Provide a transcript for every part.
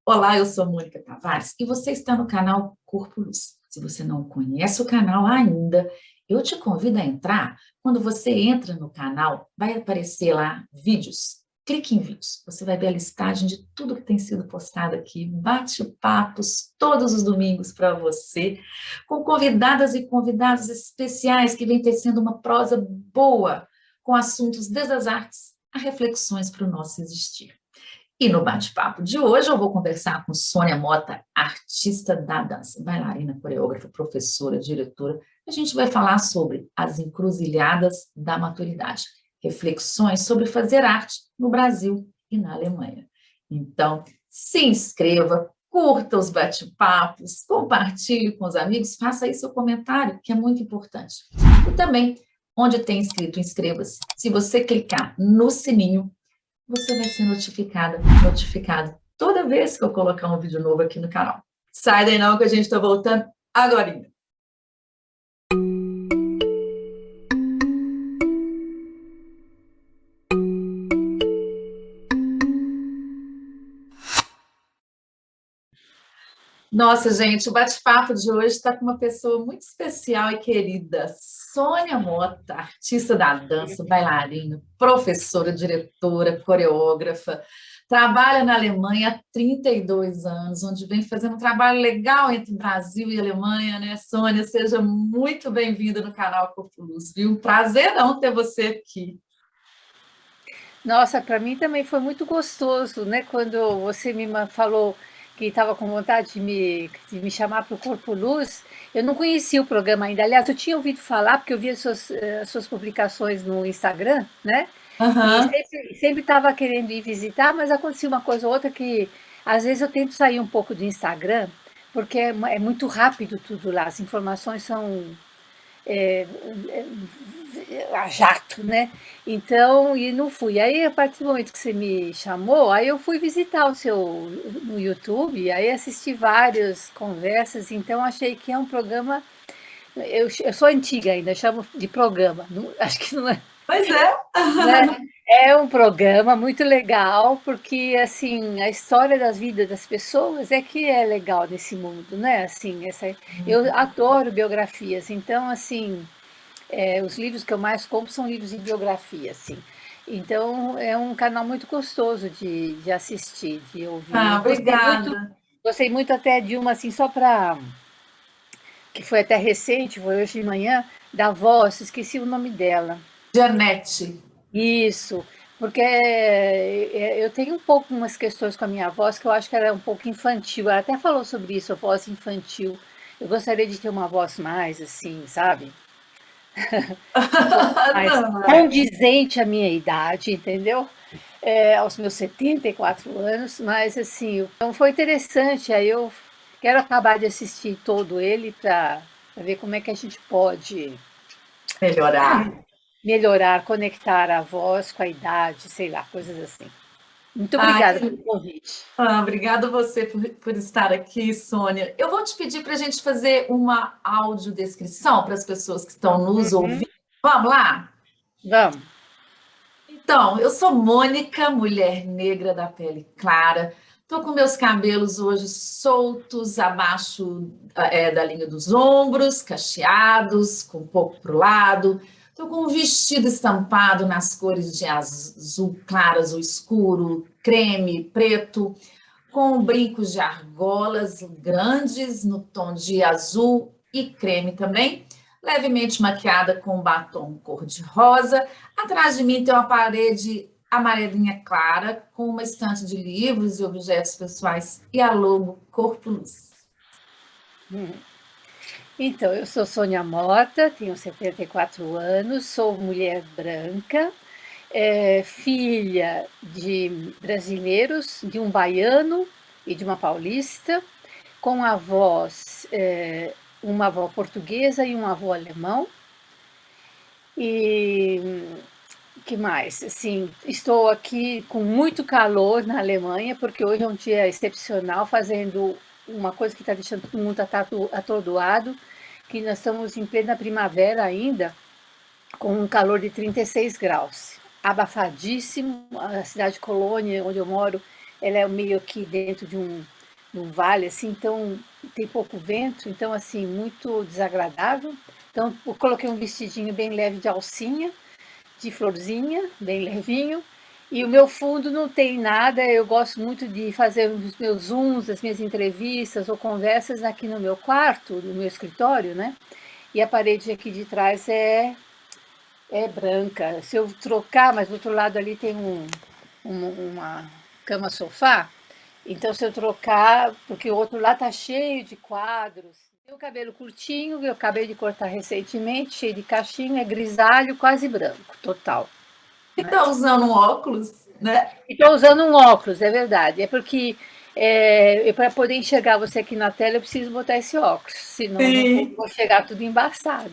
Olá, eu sou Mônica Tavares e você está no canal Corpo Luz. Se você não conhece o canal ainda, eu te convido a entrar. Quando você entra no canal, vai aparecer lá vídeos. Clique em vídeos. Você vai ver a listagem de tudo que tem sido postado aqui, bate-papos todos os domingos para você, com convidadas e convidados especiais que vêm tecendo uma prosa boa, com assuntos desde as artes a reflexões para o nosso existir. E no bate-papo de hoje eu vou conversar com Sônia Mota, artista da dança, bailarina, coreógrafa, professora, diretora. A gente vai falar sobre as encruzilhadas da maturidade, reflexões sobre fazer arte no Brasil e na Alemanha. Então, se inscreva, curta os bate-papos, compartilhe com os amigos, faça aí seu comentário, que é muito importante. E também, onde tem escrito inscreva-se, se você clicar no sininho, você vai ser notificado toda vez que eu colocar um vídeo novo aqui no canal. Sai daí não que a gente está voltando agora. Nossa, gente, o bate-papo de hoje está com uma pessoa muito especial e querida, Sônia Mota, artista da dança, bailarina, professora, diretora, coreógrafa, trabalha na Alemanha há 32 anos, onde vem fazendo um trabalho legal entre Brasil e Alemanha, né, Sônia? Seja muito bem-vinda no canal Corpo Luz, viu? Prazer não ter você aqui. Nossa, para mim também foi muito gostoso, né? Quando você falou que estava com vontade de me chamar para o Corpo Luz, eu não conhecia o programa ainda. Aliás, eu tinha ouvido falar, porque eu via as suas publicações no Instagram, né? E Aham. sempre estava querendo ir visitar, mas acontecia uma coisa ou outra que, às vezes, eu tento sair um pouco do Instagram, porque é muito rápido tudo lá, as informações são é, a jato, né? Então, e não fui. Aí, a partir do momento que você me chamou, aí eu fui visitar o seu no YouTube, aí assisti várias conversas, então achei que é um programa. Eu sou antiga ainda, chamo de programa, acho que não é, Pois é. né? É um programa muito legal, porque assim, a história das vidas das pessoas é que é legal nesse mundo, né? Assim, eu adoro biografias, então assim, os livros que eu mais compro são livros de biografia, assim. Então, é um canal muito gostoso de assistir, de ouvir. Ah, Eu obrigada. gostei muito até de uma, assim, só para. Que foi até recente, foi hoje de manhã, da Voz, esqueci o nome dela. Janete. Isso, porque eu tenho um pouco umas questões com a minha voz que eu acho que ela é um pouco infantil. Ela até falou sobre isso, a voz infantil. Eu gostaria de ter uma voz mais assim, sabe? Um pouco mais Não. condizente à minha idade, entendeu? Aos meus 74 anos, mas assim, então foi interessante. Aí eu quero acabar de assistir todo ele para ver como é que a gente pode Melhorar. melhorar, conectar a voz com a idade, sei lá, coisas assim. Muito Ah, obrigada pelo convite. obrigada você por estar aqui, Sônia. Eu vou te pedir para a gente fazer uma audiodescrição para as pessoas que estão nos ouvindo. Vamos lá? Vamos. Então, eu sou Mônica, mulher negra da pele clara. Estou com meus cabelos hoje soltos, abaixo da linha dos ombros, cacheados, com um pouco para o lado. Estou com um vestido estampado nas cores de azul claro, azul escuro, creme, preto, com brincos de argolas grandes no tom de azul e creme também, levemente maquiada com batom cor-de-rosa. Atrás de mim tem uma parede amarelinha clara, com uma estante de livros e objetos pessoais e a logo Corpo Luz. Então, eu sou Sônia Mota, tenho 74 anos, sou mulher branca, filha de brasileiros, de um baiano e de uma paulista, com avós, uma avó portuguesa e um avô alemão. E que mais? Assim, estou aqui com muito calor na Alemanha, porque hoje é um dia excepcional, fazendo uma coisa que está deixando todo mundo atordoado, que nós estamos em plena primavera ainda, com um calor de 36 graus. Abafadíssimo, a cidade de Colônia, onde eu moro, ela é meio que dentro de um vale, assim, então tem pouco vento, então assim, muito desagradável. Então eu coloquei um vestidinho bem leve de alcinha, de florzinha, bem levinho. E o meu fundo não tem nada, eu gosto muito de fazer os meus zooms, as minhas entrevistas ou conversas aqui no meu quarto, no meu escritório, né? E a parede aqui de trás é branca. Se eu trocar, mas do outro lado ali tem uma cama-sofá, então se eu trocar, porque o outro lado tá cheio de quadros. Tem o cabelo curtinho, eu acabei de cortar recentemente, cheio de cachinho, é grisalho, quase branco, total. E Né? tá usando um óculos, né? E estou usando um óculos, é verdade. É porque para poder enxergar você aqui na tela, eu preciso botar esse óculos, senão eu não Sim. vou chegar tudo embaçado.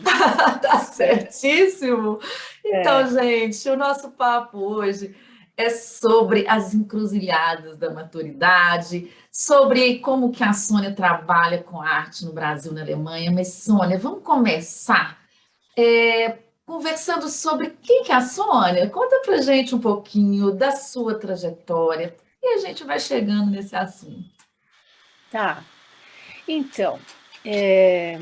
Tá certíssimo. Então, É, gente, o nosso papo hoje é sobre as encruzilhadas da maturidade, sobre como que a Sônia trabalha com arte no Brasil e na Alemanha. Mas, Sônia, vamos começar conversando sobre quem que é a Sônia. Conta pra gente um pouquinho da sua trajetória e a gente vai chegando nesse assunto. tá. Então, é,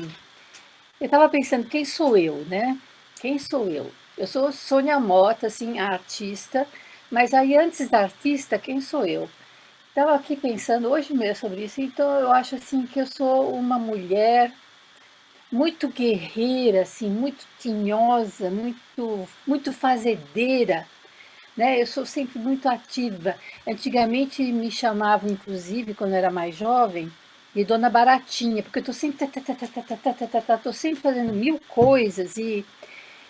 eu estava pensando, quem sou eu, né? Quem sou eu? Eu sou Sônia Mota, assim, a artista, mas aí antes da artista, quem sou eu? Estava aqui pensando hoje mesmo sobre isso, então eu acho assim que eu sou uma mulher muito guerreira, assim, muito tinhosa, muito fazedeira, né? Eu sou sempre muito ativa. Antigamente me chamavam, inclusive, quando eu era mais jovem, de Dona Baratinha, porque eu estou sempre, tô sempre fazendo mil coisas e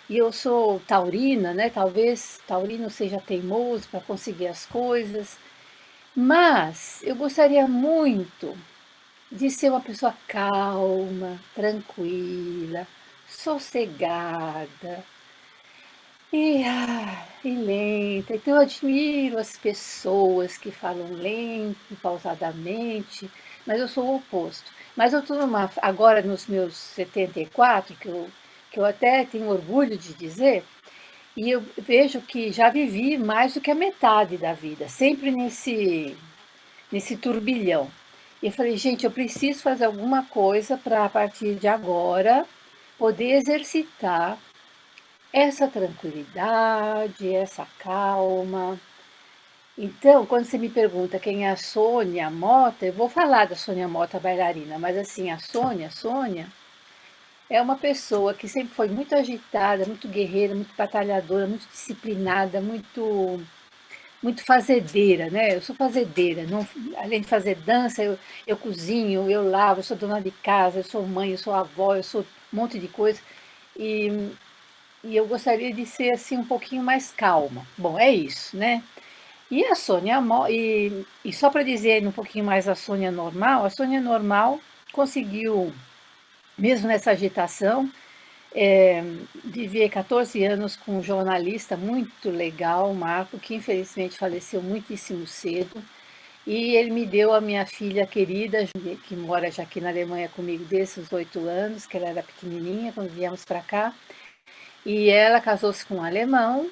eu sou taurina, né? Talvez taurino seja teimoso para conseguir as coisas, mas eu gostaria muito de ser uma pessoa calma, tranquila, sossegada e lenta. Então eu admiro as pessoas que falam lento, pausadamente, mas eu sou o oposto. Mas eu estou agora nos meus 74, que eu até tenho orgulho de dizer, e eu vejo que já vivi mais do que a metade da vida, sempre nesse turbilhão. E eu falei, gente, eu preciso fazer alguma coisa para, a partir de agora, poder exercitar essa tranquilidade, essa calma. Então, quando você me pergunta quem é a Sônia Mota, eu vou falar da Sônia Mota bailarina, mas assim, a Sônia, é uma pessoa que sempre foi muito agitada, muito guerreira, muito batalhadora, muito disciplinada, muito fazedeira, né? Eu sou fazedeira, não, além de fazer dança, eu cozinho, eu lavo, eu sou dona de casa, eu sou mãe, eu sou avó, eu sou um monte de coisa. E, e eu gostaria de ser assim um pouquinho mais calma. Bom, é isso, né? E a Sônia, e só para dizer um pouquinho mais a Sônia normal conseguiu, mesmo nessa agitação, é, viver 14 anos com um jornalista muito legal, Marco, que infelizmente faleceu muitíssimo cedo. E ele me deu a minha filha querida, que mora já aqui na Alemanha comigo desde os 8 anos, que ela era pequenininha quando viemos para cá. E ela casou-se com um alemão,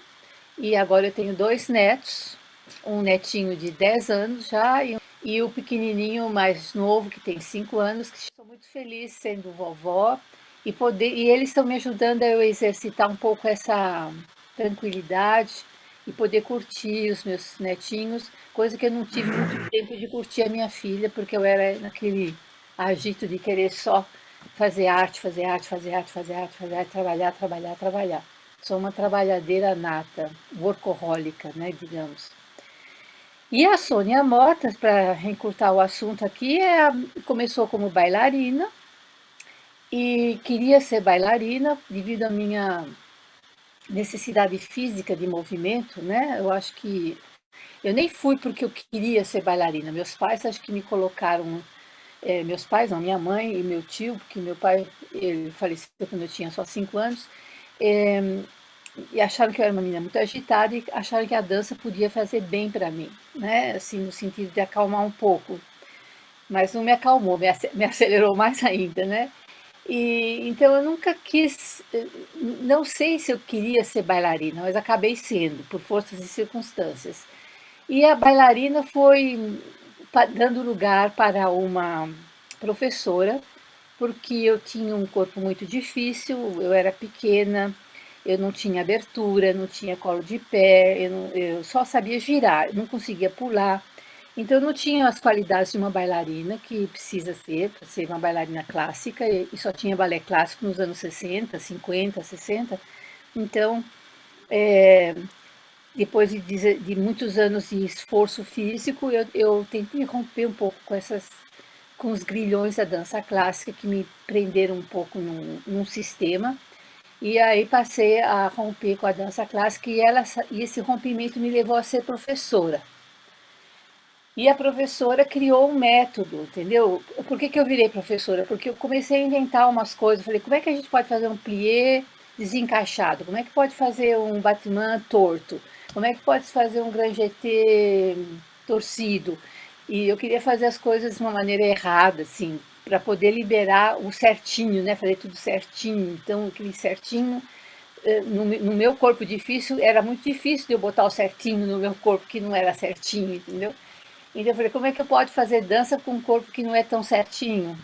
e agora eu tenho dois netos, um netinho de 10 anos já, e o pequenininho mais novo, que tem 5 anos, que estou muito feliz sendo vovó, e eles estão me ajudando a eu exercitar um pouco essa tranquilidade e poder curtir os meus netinhos, coisa que eu não tive muito tempo de curtir a minha filha, porque eu era naquele agito de querer só fazer arte, fazer arte, fazer arte, fazer arte, fazer arte, trabalhar, trabalhar, trabalhar. Sou uma trabalhadeira nata, workahólica, né, digamos. E a Sônia Mota, para encurtar o assunto aqui, começou como bailarina e queria ser bailarina devido à minha necessidade física de movimento, né? Eu acho que eu nem fui porque eu queria ser bailarina. Meus pais acho que me colocaram, meus pais, não, minha mãe e meu tio, porque meu pai ele faleceu quando eu tinha só 5 anos, é, e acharam que eu era uma menina muito agitada e acharam que a dança podia fazer bem para mim, né? Assim, no sentido de acalmar um pouco. Mas não me acalmou, me acelerou mais ainda, né? E então eu nunca quis, não sei se eu queria ser bailarina, mas acabei sendo, por forças e circunstâncias. E a bailarina foi dando lugar para uma professora, porque eu tinha um corpo muito difícil, eu era pequena, eu não tinha abertura, não tinha colo de pé, eu só sabia girar, não conseguia pular. Então, eu não tinha as qualidades de uma bailarina que precisa ser, para ser uma bailarina clássica, e só tinha balé clássico nos anos 60, 50, 60. Então, depois de muitos anos de esforço físico, eu tentei romper um pouco com os grilhões da dança clássica que me prenderam um pouco num sistema. E aí passei a romper com a dança clássica e esse rompimento me levou a ser professora. E a professora criou um método, entendeu? Por que eu virei professora? Porque eu comecei a inventar umas coisas. Falei, como é que a gente pode fazer um plié desencaixado? Como é que pode fazer um battement torto? Como é que pode fazer um grand jeté torcido? E eu queria fazer as coisas de uma maneira errada, assim, para poder liberar o certinho, né? Fazer tudo certinho. Então, aquele certinho, no meu corpo difícil, era muito difícil de eu botar o certinho no meu corpo que não era certinho, entendeu? Então eu falei, como é que eu posso fazer dança com um corpo que não é tão certinho?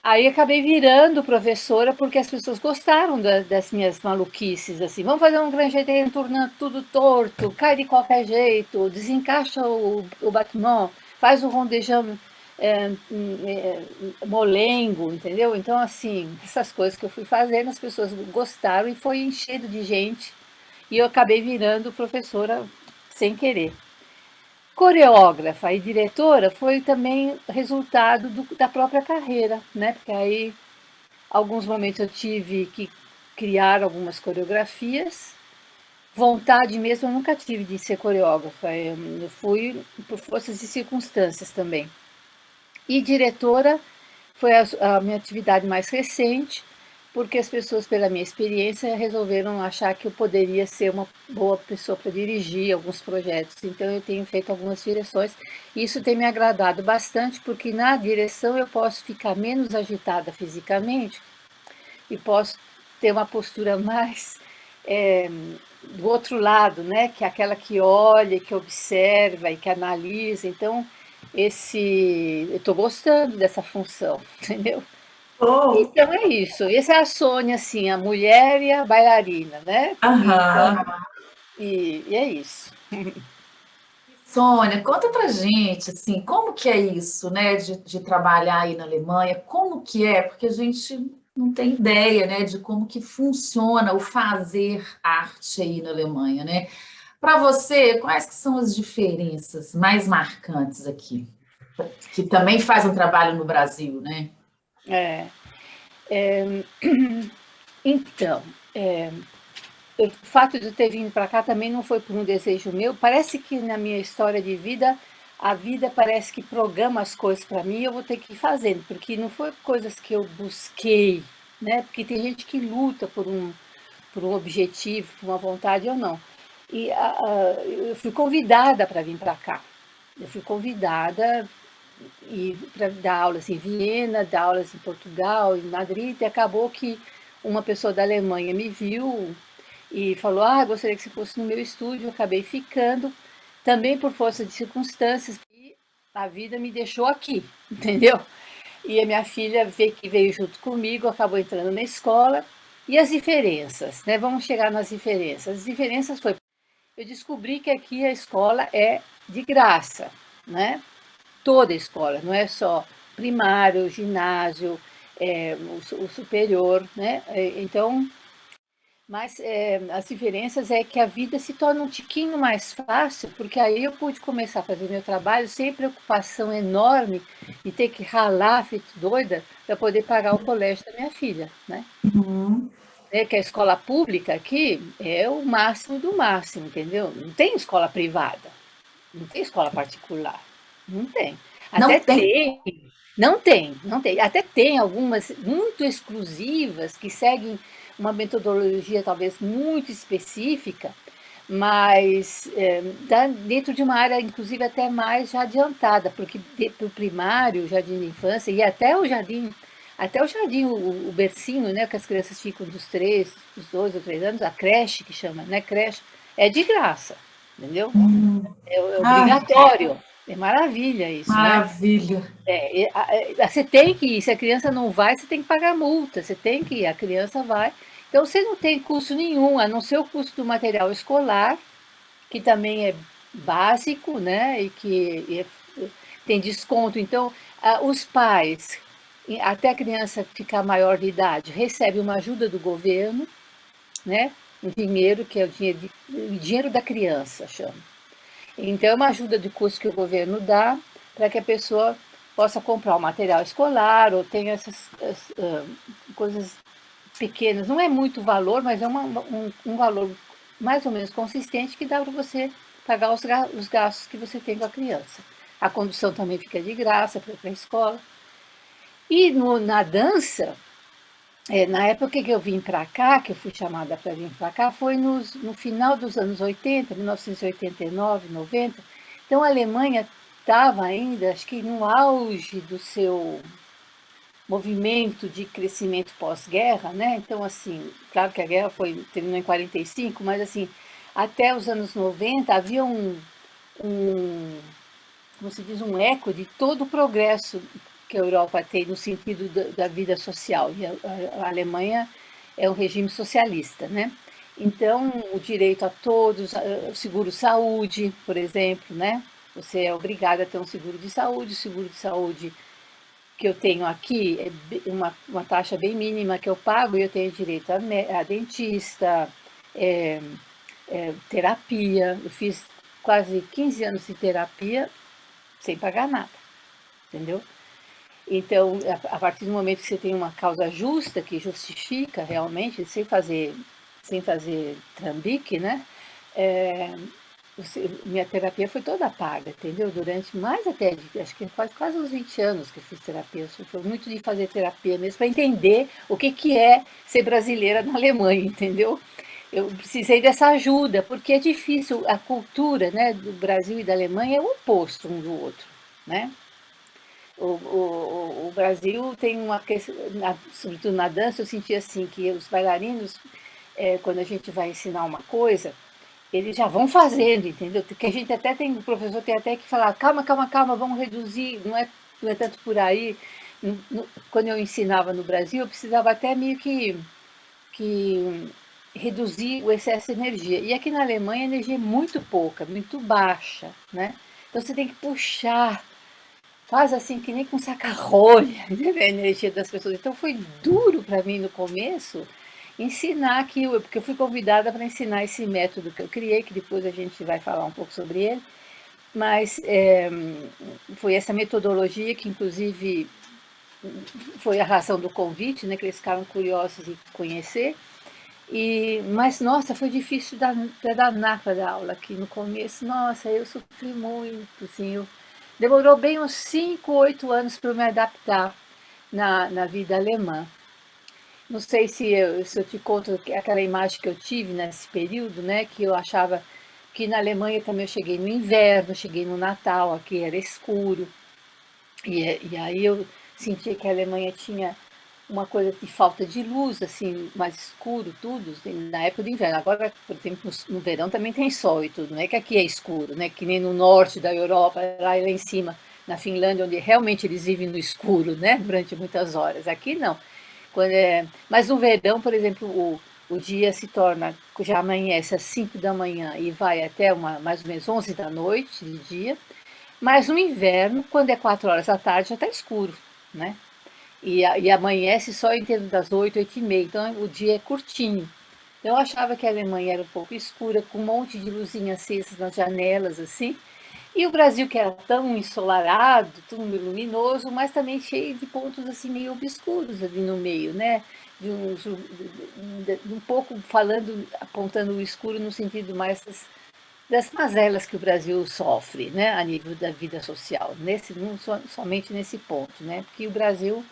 Aí acabei virando professora porque as pessoas gostaram das minhas maluquices, assim, vamos fazer um grand jeté entornando tudo torto, cai de qualquer jeito, desencaixa o battement, faz o rondejão molengo, entendeu? Então, assim, essas coisas que eu fui fazendo, as pessoas gostaram e foi enchendo de gente, e eu acabei virando professora sem querer. Coreógrafa e diretora foi também resultado da própria carreira, né? Porque aí, alguns momentos eu tive que criar algumas coreografias. Vontade mesmo eu nunca tive de ser coreógrafa, eu fui por forças de circunstâncias também. E diretora foi a minha atividade mais recente, porque as pessoas, pela minha experiência, resolveram achar que eu poderia ser uma boa pessoa para dirigir alguns projetos. Então, eu tenho feito algumas direções. E isso tem me agradado bastante, porque na direção eu posso ficar menos agitada fisicamente e posso ter uma postura mais é, do outro lado, né? Que é aquela que olha, que observa e que analisa. Então, eu estou gostando dessa função, entendeu? Oh, Então é isso. Essa é a Sônia, assim, a mulher e a bailarina, né? E, então, aham. e é isso. Sônia, conta pra gente, assim, como que é isso, né, de trabalhar aí na Alemanha? Como que é? Porque a gente não tem ideia, né, de como que funciona o fazer arte aí na Alemanha, né? Para você, quais que são as diferenças mais marcantes aqui? Que também faz um trabalho no Brasil, né? É, então, o fato de eu ter vindo para cá também não foi por um desejo meu. Parece que na minha história de vida, a vida parece que programa as coisas para mim e eu vou ter que ir fazendo, porque não foi coisas que eu busquei, né? Porque tem gente que luta por um objetivo, por uma vontade ou não. E eu fui convidada para vir para cá. Eu fui convidada para dar aulas em Viena, dar aulas em Portugal, em Madrid, e acabou que uma pessoa da Alemanha me viu e falou: Ah, gostaria que você fosse no meu estúdio. Eu acabei ficando, também por força de circunstâncias, e a vida me deixou aqui, entendeu? E a minha filha que veio junto comigo, acabou entrando na escola. E as diferenças, né? Vamos chegar nas diferenças. As diferenças foi, eu descobri que aqui a escola é de graça, né? Toda a escola, não é só primário, ginásio, o superior, né? Então, mas as diferenças é que a vida se torna um tiquinho mais fácil, porque aí eu pude começar a fazer meu trabalho sem preocupação enorme de ter que ralar, feito doida, para poder pagar o colégio da minha filha, né? Uhum. Que a escola pública aqui é o máximo do máximo, entendeu? Não tem escola privada, não tem escola particular, não tem. Até Não tem. tem, não tem. Até tem algumas muito exclusivas que seguem uma metodologia talvez muito específica, mas dentro de uma área, inclusive, até mais já adiantada, porque para o primário, o jardim de infância e até o jardim, o bercinho, né, que as crianças ficam dos 2 ou 3 anos, a creche que chama, né, creche, é de graça. entendeu? Hum. É Ai, obrigatório. É maravilha isso, né? maravilha. Você tem que ir, se a criança não vai, você tem que pagar multa, você tem que ir, a criança vai. Então, você não tem custo nenhum, a não ser o custo do material escolar, que também é básico, né? Tem desconto. Então, os pais, até a criança ficar maior de idade, recebe uma ajuda do governo, né? Um dinheiro que é o dinheiro da criança, chama. Então, é uma ajuda de custo que o governo dá para que a pessoa possa comprar o material escolar ou tenha essas coisas pequenas. Não é muito valor, mas é um valor mais ou menos consistente que dá para você pagar os gastos que você tem com a criança. A condução também fica de graça para ir para a escola. E na dança, na época que eu vim para cá, que eu fui chamada para vir para cá, foi no final dos anos 80, 1989, 90. Então a Alemanha estava ainda, acho que no auge do seu movimento de crescimento pós-guerra, né? Então, assim, claro que a guerra terminou em 45, mas assim, até os anos 90 havia um como se diz, um eco de todo o progresso que a Europa tem no sentido da vida social. E a Alemanha é um regime socialista, né? Então, o direito a todos, o seguro-saúde, por exemplo, né? Você é obrigado a ter um o seguro de saúde que eu tenho aqui é uma taxa bem mínima que eu pago e eu tenho direito a dentista, é, terapia. Eu fiz quase 15 anos de terapia sem pagar nada, entendeu? Então, a partir do momento que você tem uma causa justa, que justifica realmente, sem fazer trambique, né? É, minha terapia foi toda paga, entendeu? Durante mais até, acho que quase uns 20 anos que eu fiz terapia. Foi muito de fazer terapia mesmo, para entender o que é ser brasileira na Alemanha, entendeu? Eu precisei dessa ajuda, porque é difícil, a cultura, né, do Brasil e da Alemanha é o oposto um do outro, né? O Brasil tem uma questão, sobretudo na dança, eu senti assim, que os bailarinos, quando a gente vai ensinar uma coisa, eles já vão fazendo, entendeu? Que a gente até tem, o professor tem até que falar, calma, calma, calma, vamos reduzir, não é tanto por aí. Quando eu ensinava no Brasil, eu precisava até meio que reduzir o excesso de energia. E aqui na Alemanha a energia é muito pouca, muito baixa, né? Então você tem que puxar, faz assim que nem com saca-rolha, a energia das pessoas. Então foi duro para mim no começo ensinar aquilo, porque eu fui convidada para ensinar esse método que eu criei, que depois a gente vai falar um pouco sobre ele, mas foi essa metodologia que, inclusive, foi a razão do convite, né, que eles ficaram curiosos em conhecer. Mas, nossa, foi difícil para danar para dar aula aqui no começo. Nossa, eu sofri muito, assim, demorou bem uns 5, 8 anos para eu me adaptar na vida alemã. Não sei se eu te conto aquela imagem que eu tive nesse período, né? Que eu achava que na Alemanha também eu cheguei no inverno, cheguei no Natal, aqui era escuro. E aí eu sentia que a Alemanha tinha uma coisa de falta de luz, assim, mais escuro, tudo, assim, na época do inverno. Agora, por exemplo, no verão também tem sol e tudo, não é que aqui é escuro, né? Que nem no norte da Europa, lá em cima, na Finlândia, onde realmente eles vivem no escuro, né? Durante muitas horas. Aqui não. Mas no verão, por exemplo, o dia se torna, já amanhece às 5 da manhã e vai até mais ou menos 11 da noite de dia, mas no inverno, quando é 4 horas da tarde, já está escuro, né? E amanhece só em torno das 8, 8 e meia, então o dia é curtinho. Eu achava que a Alemanha era um pouco escura, com um monte de luzinhas acesas nas janelas, assim, e o Brasil, que era tão ensolarado, tão luminoso, mas também cheio de pontos assim meio obscuros ali no meio, né? De um pouco falando, apontando o escuro no sentido mais das mazelas que o Brasil sofre, né? A nível da vida social, não somente nesse ponto, né? Porque o Brasil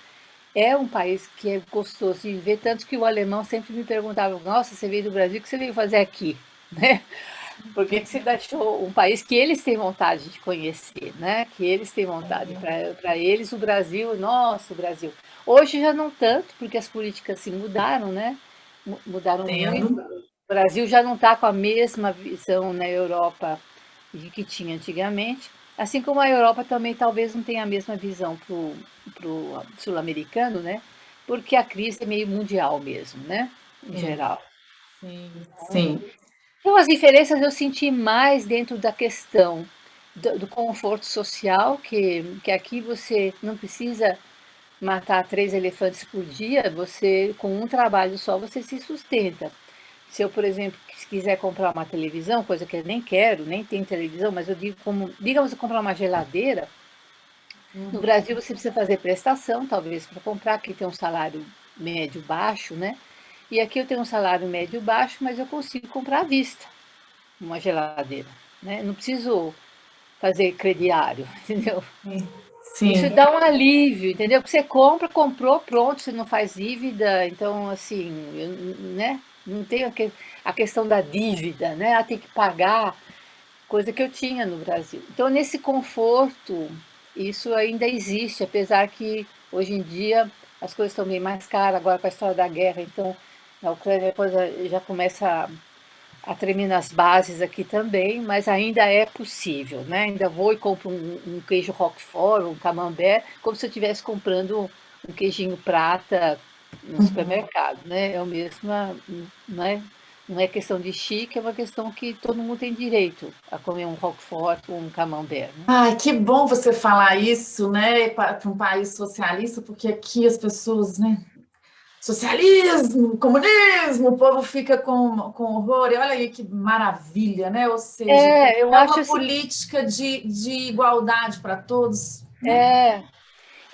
é um país que é gostoso de viver, tanto que o alemão sempre me perguntava, nossa, você veio do Brasil, o que você veio fazer aqui? Né? Por que você achou um país que eles têm vontade de conhecer, né? Que eles têm vontade. Para eles, o Brasil, nossa, o Brasil. Hoje já não tanto, porque as políticas se mudaram, né? Mudaram muito. Entendo. Brasil já não está com a mesma visão na Europa de que tinha antigamente, assim como a Europa também talvez não tenha a mesma visão para o sul-americano, né? Porque a crise é meio mundial mesmo, né? Em É, geral. sim, sim. Então, as diferenças eu senti mais dentro da questão do conforto social, que aqui você não precisa matar 3 elefantes por dia, você, com um trabalho só, você se sustenta. Se eu, por exemplo, quiser comprar uma televisão, coisa que eu nem quero, nem tenho televisão, mas eu digo como, digamos, comprar uma geladeira, no Uhum. Brasil você precisa fazer prestação, talvez, para comprar, que tem um salário médio baixo, né? E aqui eu tenho um salário médio baixo, mas eu consigo comprar à vista uma geladeira, né? Não preciso fazer crediário, entendeu? Sim, Isso sim. dá um alívio, entendeu? Porque você compra, comprou, pronto, você não faz dívida, então, assim, né? Não tem a questão da dívida, né? Tem que pagar, coisa que eu tinha no Brasil. Então, nesse conforto, isso ainda existe, apesar que hoje em dia as coisas estão bem mais caras, agora com a história da guerra, então a Ucrânia a coisa já começa a tremer nas bases aqui também, mas ainda é possível, né? Ainda vou e compro um queijo Roquefort, um camembert, como se eu estivesse comprando um queijinho prata no Uhum. supermercado, né? É o mesmo, não é, não é questão de chique, é uma questão que todo mundo tem direito a comer um Roquefort ou um camembert, né? Ai, que bom você falar isso, né, para um país socialista, porque aqui as pessoas, né, socialismo, comunismo, o povo fica com horror, e olha aí que maravilha, né? Ou seja, É, eu é acho uma assim, política de igualdade para todos, né?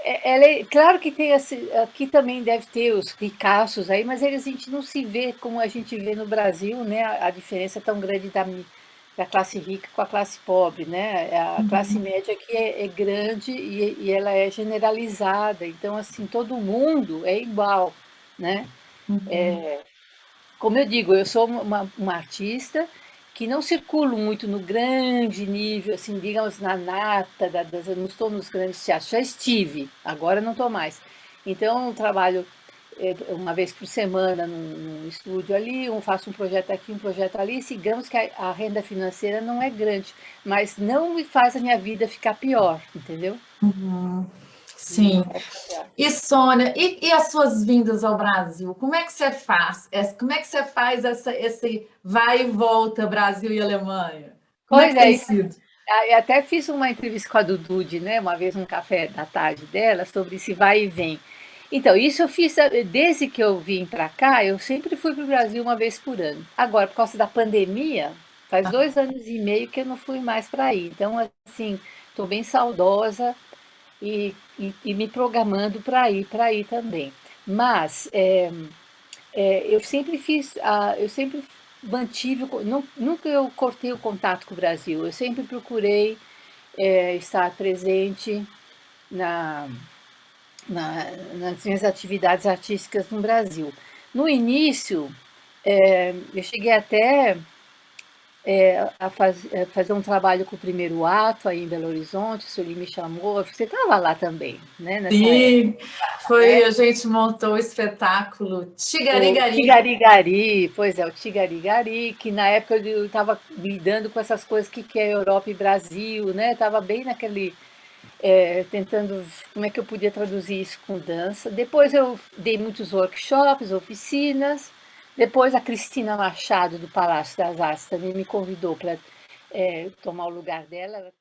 é, ela claro que tem aqui também deve ter os ricaços aí, mas eles, a gente não se vê como a gente vê no Brasil, né? A diferença é tão grande da classe rica com a classe pobre, né? A classe Uhum, média aqui é grande e ela é generalizada, então assim todo mundo é igual, né? uhum, Como eu digo, eu sou uma artista que não circulo muito no grande nível, assim, digamos, na nata, eu não estou nos grandes teatros, já estive, agora não estou mais. Então, eu trabalho uma vez por semana num estúdio ali, faço um projeto aqui, um projeto ali, e digamos que a renda financeira não é grande, mas não me faz a minha vida ficar pior, entendeu? uhum. Não me Sim. faz ficar pior. E Sônia, e as suas vindas ao Brasil? Como é que você faz? Como é que você faz esse vai e volta Brasil e Alemanha? Como é Pois que é, tem sido? eu até fiz uma entrevista com a Dudude, né, uma vez, um café da tarde dela, sobre esse vai e vem. Então, isso eu fiz desde que eu vim para cá, eu sempre fui para o Brasil uma vez por ano. Agora, por causa da pandemia, faz 2 anos e meio que eu não fui mais para aí. Então, assim, estou bem saudosa e me programando para ir também. Mas eu sempre fiz, eu sempre mantive, nunca eu cortei o contato com o Brasil. Eu sempre procurei estar presente na, nas minhas atividades artísticas no Brasil. No início, eu cheguei até a fazer um trabalho com o primeiro ato aí em Belo Horizonte, o Sueli me chamou, você estava lá também, né, nessa época, Sim, foi, né? a gente montou o espetáculo O Tigarigari. Tigarigari, pois é, o Tigarigari, que na época eu estava lidando com essas coisas que é Europa e Brasil, né? Estava bem naquele, tentando como é que eu podia traduzir isso com dança. Depois eu dei muitos workshops, oficinas. Depois a Cristina Machado, do Palácio das Artes, também me convidou para tomar o lugar dela. Ela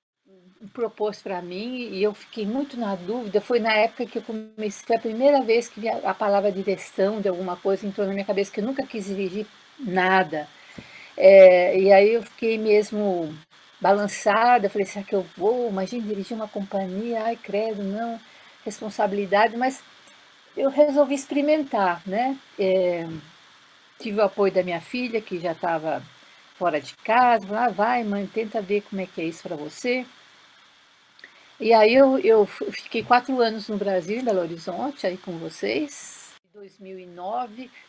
propôs para mim e eu fiquei muito na dúvida. Foi na época que eu comecei, foi a primeira vez que a palavra direção de alguma coisa entrou na minha cabeça, que eu nunca quis dirigir nada. E aí eu fiquei mesmo balançada, falei, será que eu vou? Imagina dirigir uma companhia, ai credo, não, responsabilidade, mas eu resolvi experimentar, né? Tive o apoio da minha filha, que já estava fora de casa, falou, vai mãe, tenta ver como é que é isso para você. E aí eu fiquei 4 anos no Brasil, em Belo Horizonte, aí com vocês, de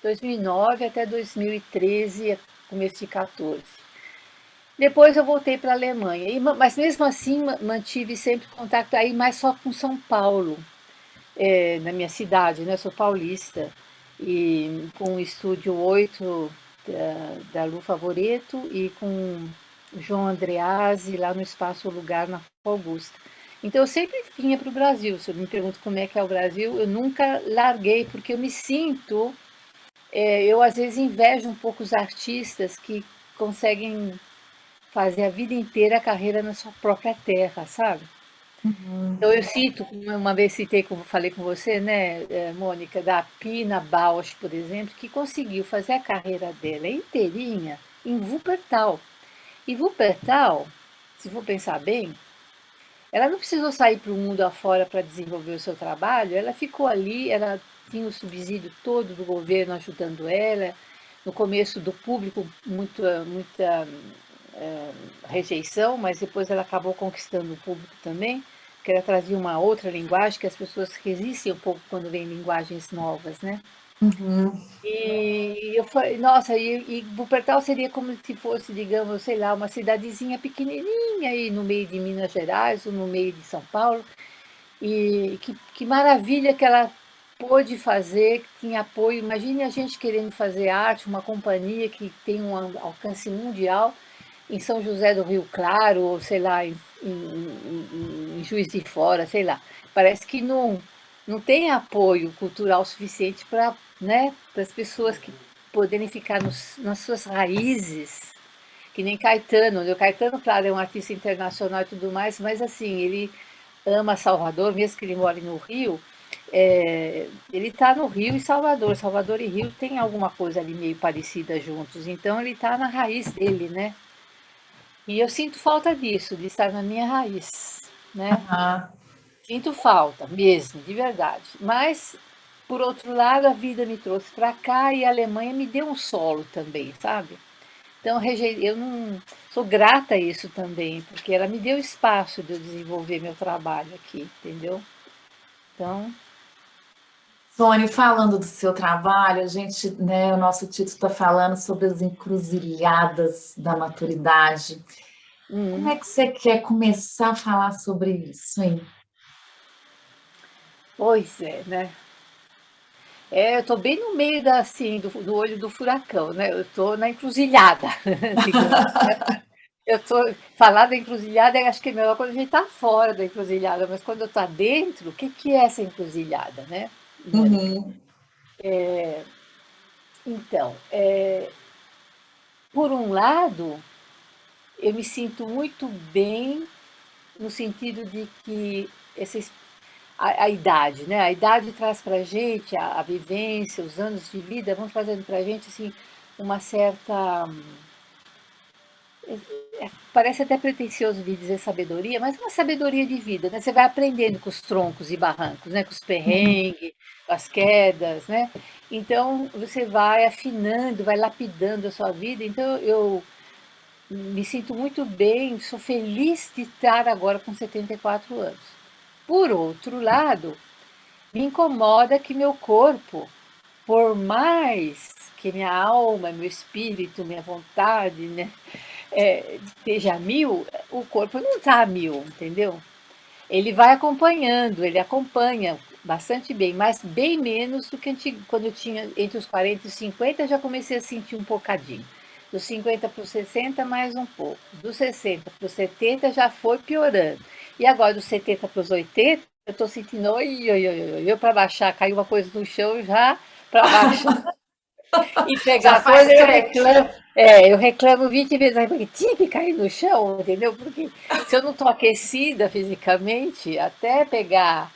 2009 até 2013, começo de 14. Depois eu voltei para a Alemanha, mas mesmo assim mantive sempre contato aí, mais só com São Paulo, na minha cidade, né? Eu sou paulista, e com o estúdio 8 da Lu Favoreto e com o João Andreazzi lá no Espaço Lugar na Rua Augusta. Então eu sempre vinha para o Brasil. Se eu me pergunto como é que é o Brasil, eu nunca larguei, porque eu me sinto, eu às vezes invejo um pouco os artistas que conseguem fazer a vida inteira a carreira na sua própria terra, sabe? Uhum. Então eu cito, uma vez citei, falei com você, né, Mônica, da Pina Bausch, por exemplo, que conseguiu fazer a carreira dela inteirinha em Wuppertal. E Wuppertal, se for pensar bem, ela não precisou sair para o mundo afora para desenvolver o seu trabalho, ela ficou ali, ela tinha o subsídio todo do governo ajudando ela, no começo do público muita rejeição, mas depois ela acabou conquistando o público também, porque ela trazia uma outra linguagem, que as pessoas resistem um pouco quando vêm linguagens novas, né? Uhum. E eu falei, nossa, e Wuppertal seria como se fosse, digamos, sei lá, uma cidadezinha pequenininha aí no meio de Minas Gerais ou no meio de São Paulo. E que maravilha que ela pôde fazer, que tinha apoio. Imagine a gente querendo fazer arte, uma companhia que tem um alcance mundial em São José do Rio Claro, ou sei lá, em Juiz de Fora, sei lá. Parece que não tem apoio cultural suficiente para, né, para as pessoas que poderem ficar nas suas raízes, que nem Caetano. O Caetano, claro, é um artista internacional e tudo mais, mas assim, ele ama Salvador, mesmo que ele more no Rio, ele está no Rio e Salvador. Salvador e Rio tem alguma coisa ali meio parecida juntos, então ele está na raiz dele, né? E eu sinto falta disso, de estar na minha raiz, né? Aham. Sinto falta, mesmo, de verdade. Mas, por outro lado, a vida me trouxe para cá e a Alemanha me deu um solo também, sabe? Então, eu não sou grata a isso também, porque ela me deu espaço de eu desenvolver meu trabalho aqui, entendeu? Então, Sônia, falando do seu trabalho, a gente, né, o nosso título está falando sobre as encruzilhadas da maturidade. Como hum, é que você quer começar a falar sobre isso, hein? pois é, né? Eu estou bem no meio assim, do olho do furacão, né? Eu estou na encruzilhada, digamos. Falar da encruzilhada, eu acho que é melhor quando a gente está fora da encruzilhada, mas quando eu estou dentro, o que, que é essa encruzilhada, né, Mônica? Uhum. Então, por um lado, eu me sinto muito bem no sentido de que a idade, né? A idade traz para a gente, a vivência, os anos de vida vão trazendo para a gente assim, uma certa. Parece até pretencioso de dizer sabedoria, mas uma sabedoria de vida, né? Você vai aprendendo com os troncos e barrancos, né? Com os perrengues, com as quedas, né? Então você vai afinando, vai lapidando a sua vida. Então eu me sinto muito bem, sou feliz de estar agora com 74 anos. Por outro lado, me incomoda que meu corpo, por mais que minha alma, meu espírito, minha vontade, né, esteja a mil, o corpo não está a mil, entendeu? Ele vai acompanhando, ele acompanha bastante bem, mas bem menos do que quando eu tinha entre os 40 e os 50, já comecei a sentir um bocadinho. Dos 50 para os 60, mais um pouco. Dos 60 para os 70 já foi piorando. E agora dos 70 para os 80, eu estou sentindo, oi, oi, oi, oi, eu para baixar, caiu uma coisa no chão já, para baixar e Já pegar faz coisa, stretch. eu reclamo 20 vezes, aí, porque tinha que cair no chão, entendeu? Porque se eu não estou aquecida fisicamente, até pegar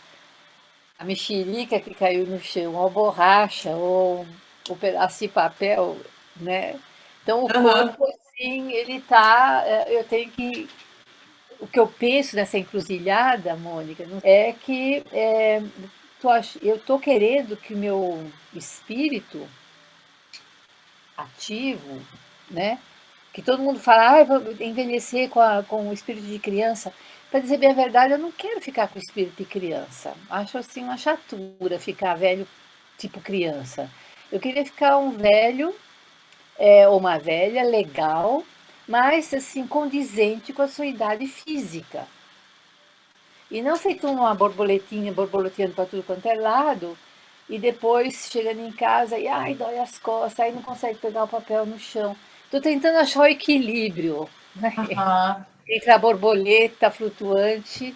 a mexerica que caiu no chão, ou a borracha, ou o pedaço de papel, né? Então o Aham. corpo, assim, ele tá, eu tenho que, o que eu penso nessa encruzilhada, Mônica, é que eu tô querendo que o meu espírito ativo, né? Que todo mundo fala, ah, vou envelhecer com o espírito de criança. Para dizer bem a verdade, eu não quero ficar com o espírito de criança. Acho assim uma chatura ficar velho tipo criança. Eu queria ficar um velho ou uma velha legal, mas assim condizente com a sua idade física. E não feito uma borboletinha borboleteando para tudo quanto é lado, e depois chegando em casa e ai, dói as costas, aí não consegue pegar o papel no chão. Estou tentando achar o equilíbrio, né? Aham. Entre a borboleta flutuante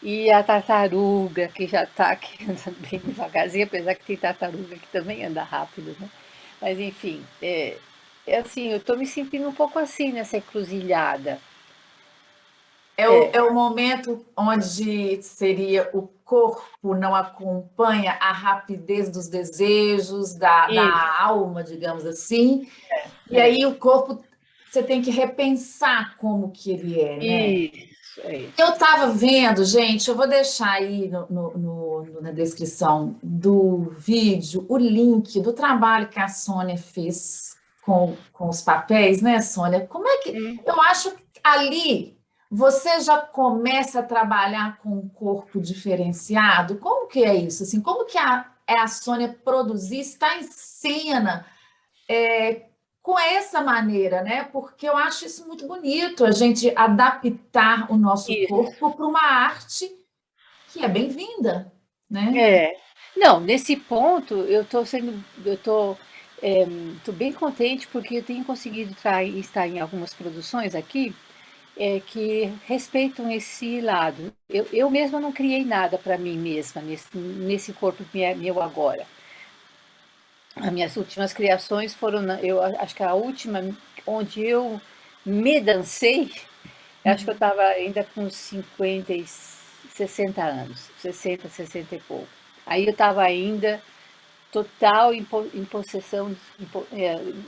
e a tartaruga, que já está aqui andando bem devagarzinho, apesar que tem tartaruga que também anda rápido, né? Mas enfim, é assim, eu estou me sentindo um pouco assim nessa encruzilhada. É o momento onde seria o corpo não acompanha a rapidez dos desejos, Isso, da alma, digamos assim, e é, aí o corpo você tem que repensar como que ele é, né? isso, é Eu isso. estava vendo, gente, eu vou deixar aí na descrição do vídeo o link do trabalho que a Sônia fez com os papéis, né, Sônia? Como é que. Hum, Eu acho que ali você já começa a trabalhar com um corpo diferenciado. Como que é isso? Assim, como que é a Sônia produzir, está em cena? Com essa maneira, né? Porque eu acho isso muito bonito, a gente adaptar o nosso isso. corpo para uma arte que é bem-vinda, né? É. Não, nesse ponto eu tô bem contente porque eu tenho conseguido estar em algumas produções aqui que respeitam esse lado. Eu mesma não criei nada para mim mesma nesse corpo meu agora. As minhas últimas criações foram, eu acho que a última onde eu me dancei, eu acho que eu estava ainda com 60 anos, 60, 60 e pouco. Aí eu estava ainda total em possessão,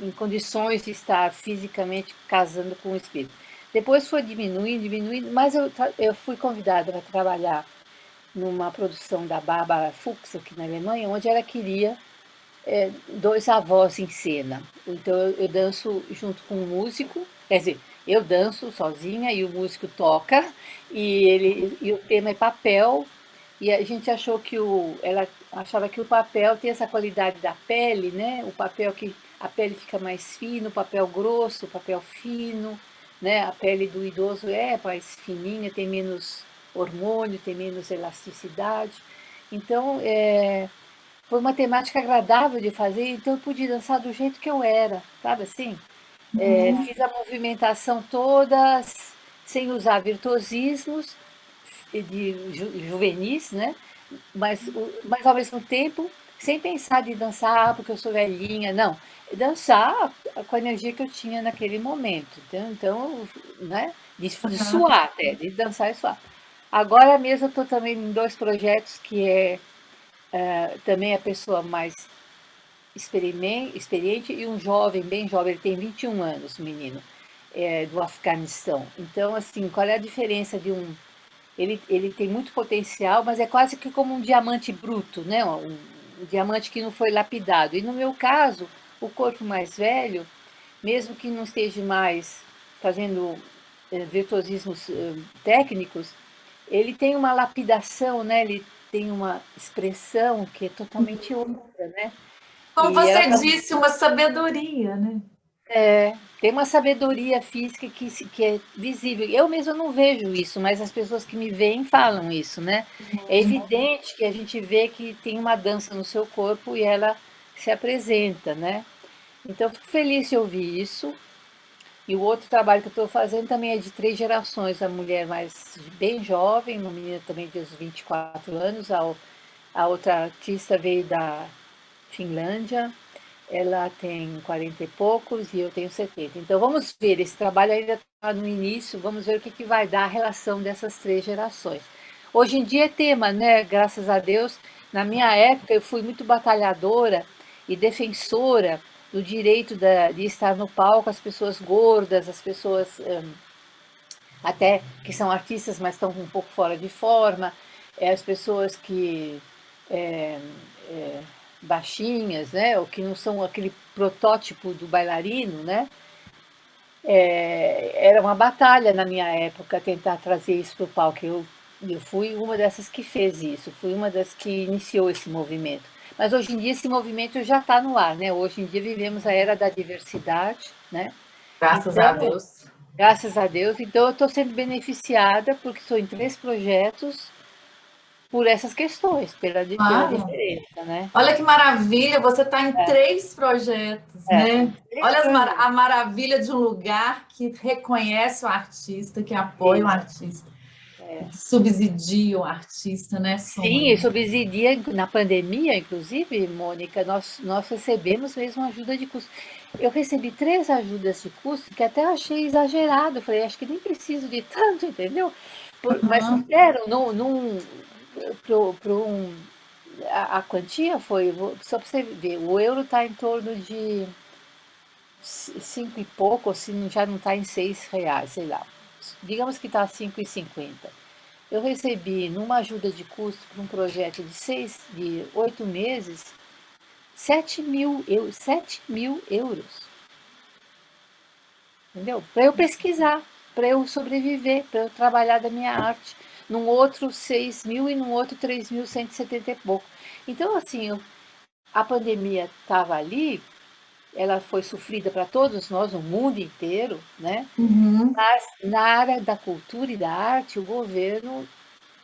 em condições de estar fisicamente casando com o espírito. Depois foi diminuindo, diminuindo, mas eu fui convidada para trabalhar numa produção da Barbara Fuchs aqui na Alemanha, onde ela queria dois avós em cena. Então eu danço junto com um músico, quer dizer, eu danço sozinha e o músico toca e o tema é papel e a gente achou que ela achava que o papel tem essa qualidade da pele, né? O papel que a pele fica mais fina, o papel grosso, o papel fino, né? A pele do idoso é mais fininha, tem menos hormônio, tem menos elasticidade. Então, foi uma temática agradável de fazer, então eu pude dançar do jeito que eu era, sabe assim? Uhum. Fiz a movimentação toda sem usar virtuosismos juvenis, né? Mas ao mesmo tempo sem pensar de dançar porque eu sou velhinha, não. Dançar com a energia que eu tinha naquele momento. Então né? De suar até, de dançar e suar. Agora mesmo eu estou também em dois projetos que também a pessoa mais experiente e um jovem, bem jovem, ele tem 21 anos, o menino, do Afeganistão. Então, assim, qual é a diferença de um. Ele tem muito potencial, mas é quase que como um diamante bruto, né? Um diamante que não foi lapidado. E no meu caso, o corpo mais velho, mesmo que não esteja mais fazendo virtuosismos técnicos, ele tem uma lapidação, né? Ele tem uma expressão que é totalmente outra, né? Como E ela você tá, disse, uma sabedoria, né? tem uma sabedoria física que é visível. Eu mesma não vejo isso, mas as pessoas que me veem falam isso, né? É evidente que a gente vê que tem uma dança no seu corpo e ela se apresenta, né? Então, eu fico feliz de ouvir isso. E o outro trabalho que eu estou fazendo também é de três gerações. A mulher mais bem jovem, uma menina também de uns 24 anos, a outra artista veio da Finlândia, ela tem 40 e poucos e eu tenho 70. Então vamos ver, esse trabalho ainda está no início, vamos ver o que vai dar a relação dessas três gerações. Hoje em dia é tema, né? Graças a Deus. Na minha época eu fui muito batalhadora e defensora do direito de estar no palco as pessoas gordas, as pessoas até que são artistas, mas estão um pouco fora de forma, as pessoas que é, é, baixinhas, né, ou que não são aquele protótipo do bailarino, né, era uma batalha na minha época tentar trazer isso para o palco. Eu fui uma dessas que fez isso, fui uma das que iniciou esse movimento. Mas hoje em dia esse movimento já está no ar, né? Hoje em dia vivemos a era da diversidade, né? Graças a Então, Deus. graças a Deus. Então, eu estou sendo beneficiada porque estou em três projetos por essas questões, pela Claro. diferença, né? Olha que maravilha, você está em É, 3 projetos, tô né? em 3 Olha projetos. a maravilha de um lugar que reconhece o artista, que apoia o Isso, artista, e é. que subsidia o artista, né, Sim, e Sônia? subsidia na pandemia, inclusive, Mônica, nós recebemos mesmo ajuda de custo. Eu recebi 3 ajudas de custo que até achei exagerado. Eu falei, acho que nem preciso de tanto, entendeu? Mas Aham. deram, a quantia foi, só para você ver, o euro está em torno de 5 e pouco, ou se já não está em R$ 6, sei lá. Digamos que está 5,50. Eu recebi, numa ajuda de custo para um projeto de 8 meses, 7.000 euros, entendeu? Para eu pesquisar, para eu sobreviver, para eu trabalhar da minha arte. Num outro 6.000 e num outro 3.170 e pouco. Então, assim, a pandemia estava ali, ela foi sofrida para todos nós, no mundo inteiro, né? Uhum. Mas na área da cultura e da arte, o governo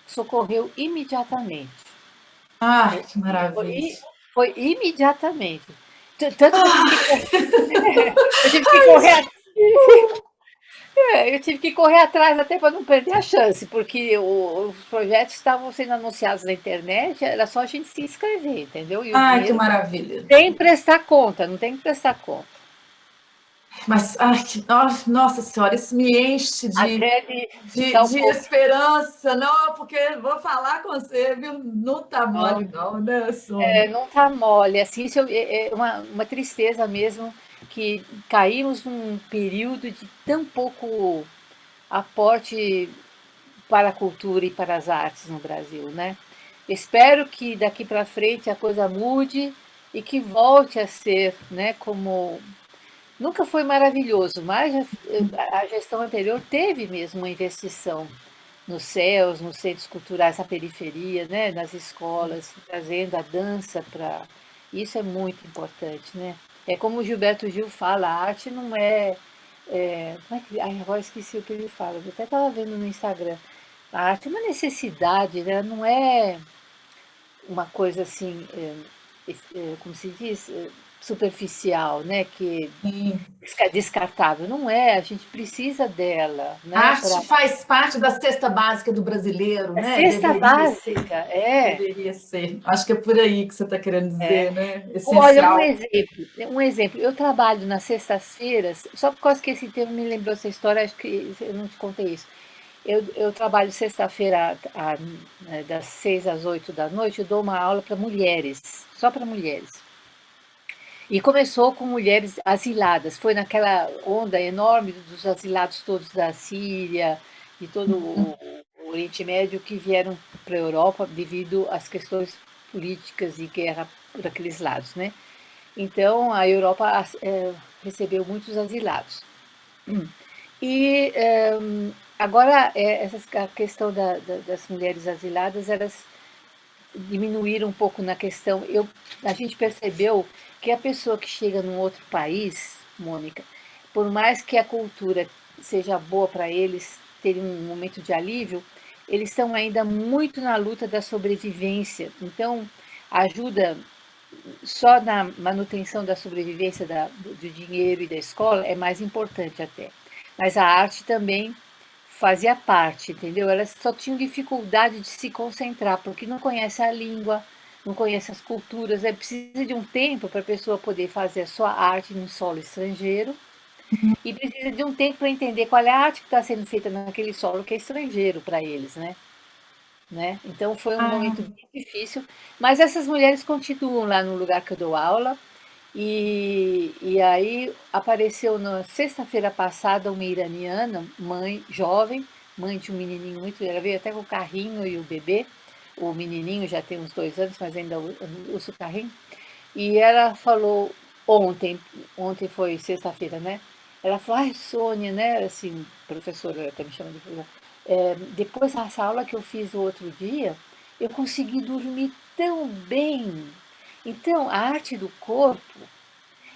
socorreu imediatamente. Ah, Foi, que foi, maravilha. foi imediatamente. Tanto que Ah, eu tive que correr, eu tive que correr atrás até para não perder a chance, porque os projetos estavam sendo anunciados na internet, era só a gente se inscrever, entendeu? E o ai, que dinheiro maravilha. tem que prestar conta, não tem que prestar conta. Mas, ai, nossa senhora, isso me enche Até de de, ficar um de pouco. esperança, não, porque vou falar com você, viu? Não tá Não, mole, não, né, Sônia? não tá mole, assim, isso é uma tristeza mesmo, que caímos num período de tão pouco aporte para a cultura e para as artes no Brasil, né? Espero que daqui para frente a coisa mude e que volte a ser, né, como nunca foi maravilhoso, mas a gestão anterior teve mesmo uma investição nos céus, nos centros culturais, na periferia, né, nas escolas, trazendo a dança para. Isso é muito importante, né? É como o Gilberto Gil fala, a arte não como é que. Ai, agora esqueci o que ele fala, eu até estava vendo no Instagram. A arte é uma necessidade, né? Não é uma coisa assim, como se diz, superficial, né? Que Sim. descartável. Não é, a gente precisa dela, A né? Para arte faz parte da cesta básica do brasileiro, a né? cesta Deveria ser. básica, é. Deveria ser. Acho que é por aí que você está querendo dizer, né? Olha, Essencial. um exemplo. Eu trabalho nas sextas-feiras, só por causa que esse tema me lembrou essa história, acho que eu não te contei isso. Eu trabalho sexta-feira, das 6 às 8 da noite, eu dou uma aula para mulheres, só para mulheres. E começou com mulheres asiladas, foi naquela onda enorme dos asilados todos da Síria, de todo o Oriente Médio que vieram para a Europa devido às questões políticas e guerra por aqueles lados, né? Então, a Europa recebeu muitos asilados. E agora, a questão das mulheres asiladas, elas diminuíram um pouco na questão. A gente percebeu que a pessoa que chega num outro país, Mônica, por mais que a cultura seja boa para eles terem um momento de alívio, eles estão ainda muito na luta da sobrevivência. Então, a ajuda só na manutenção da sobrevivência do dinheiro e da escola é mais importante até. Mas a arte também fazia parte, entendeu? Elas só tinham dificuldade de se concentrar, porque não conhece a língua, não conhece as culturas, precisa de um tempo para a pessoa poder fazer a sua arte num solo estrangeiro e precisa de um tempo para entender qual é a arte que está sendo feita naquele solo que é estrangeiro para eles, né? Então foi um Ah, momento bem difícil, mas essas mulheres continuam lá no lugar que eu dou aula. E aí apareceu na sexta-feira passada uma iraniana, mãe jovem, mãe de um menininho muito, ela veio até com o carrinho e o bebê, o menininho já tem uns 2 anos, mas ainda usa o carrinho, e ela falou ontem foi sexta-feira, né? Ela falou, ai, Sônia, né? Assim, professora, ela até me chama de professora. Depois dessa aula que eu fiz o outro dia, eu consegui dormir tão bem. Então, a arte do corpo,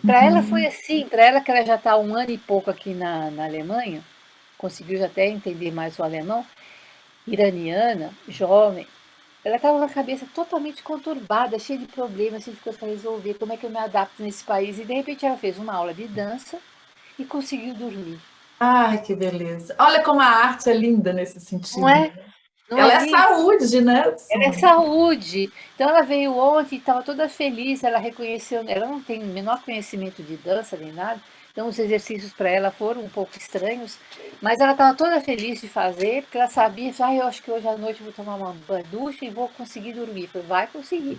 para ela foi uhum. assim, para ela que ela já está há um ano e pouco aqui na Alemanha, conseguiu já até entender mais o alemão, iraniana, jovem. ela estava com a cabeça totalmente conturbada, cheia de problemas, cheia de coisas para resolver, como é que eu me adapto nesse país. E de repente ela fez uma aula de dança e conseguiu dormir. Ai, que beleza. Olha como a arte é linda nesse Não sentido. é? Não é Ela é lindo? saúde, né, Ela é Sônia? saúde. Então ela veio ontem e estava toda feliz, ela reconheceu, ela não tem o menor conhecimento de dança nem nada, então os exercícios para ela foram um pouco estranhos, mas ela estava toda feliz de fazer, porque ela sabia, eu acho que hoje à noite eu vou tomar uma ducha e vou conseguir dormir. Eu falei, vai conseguir.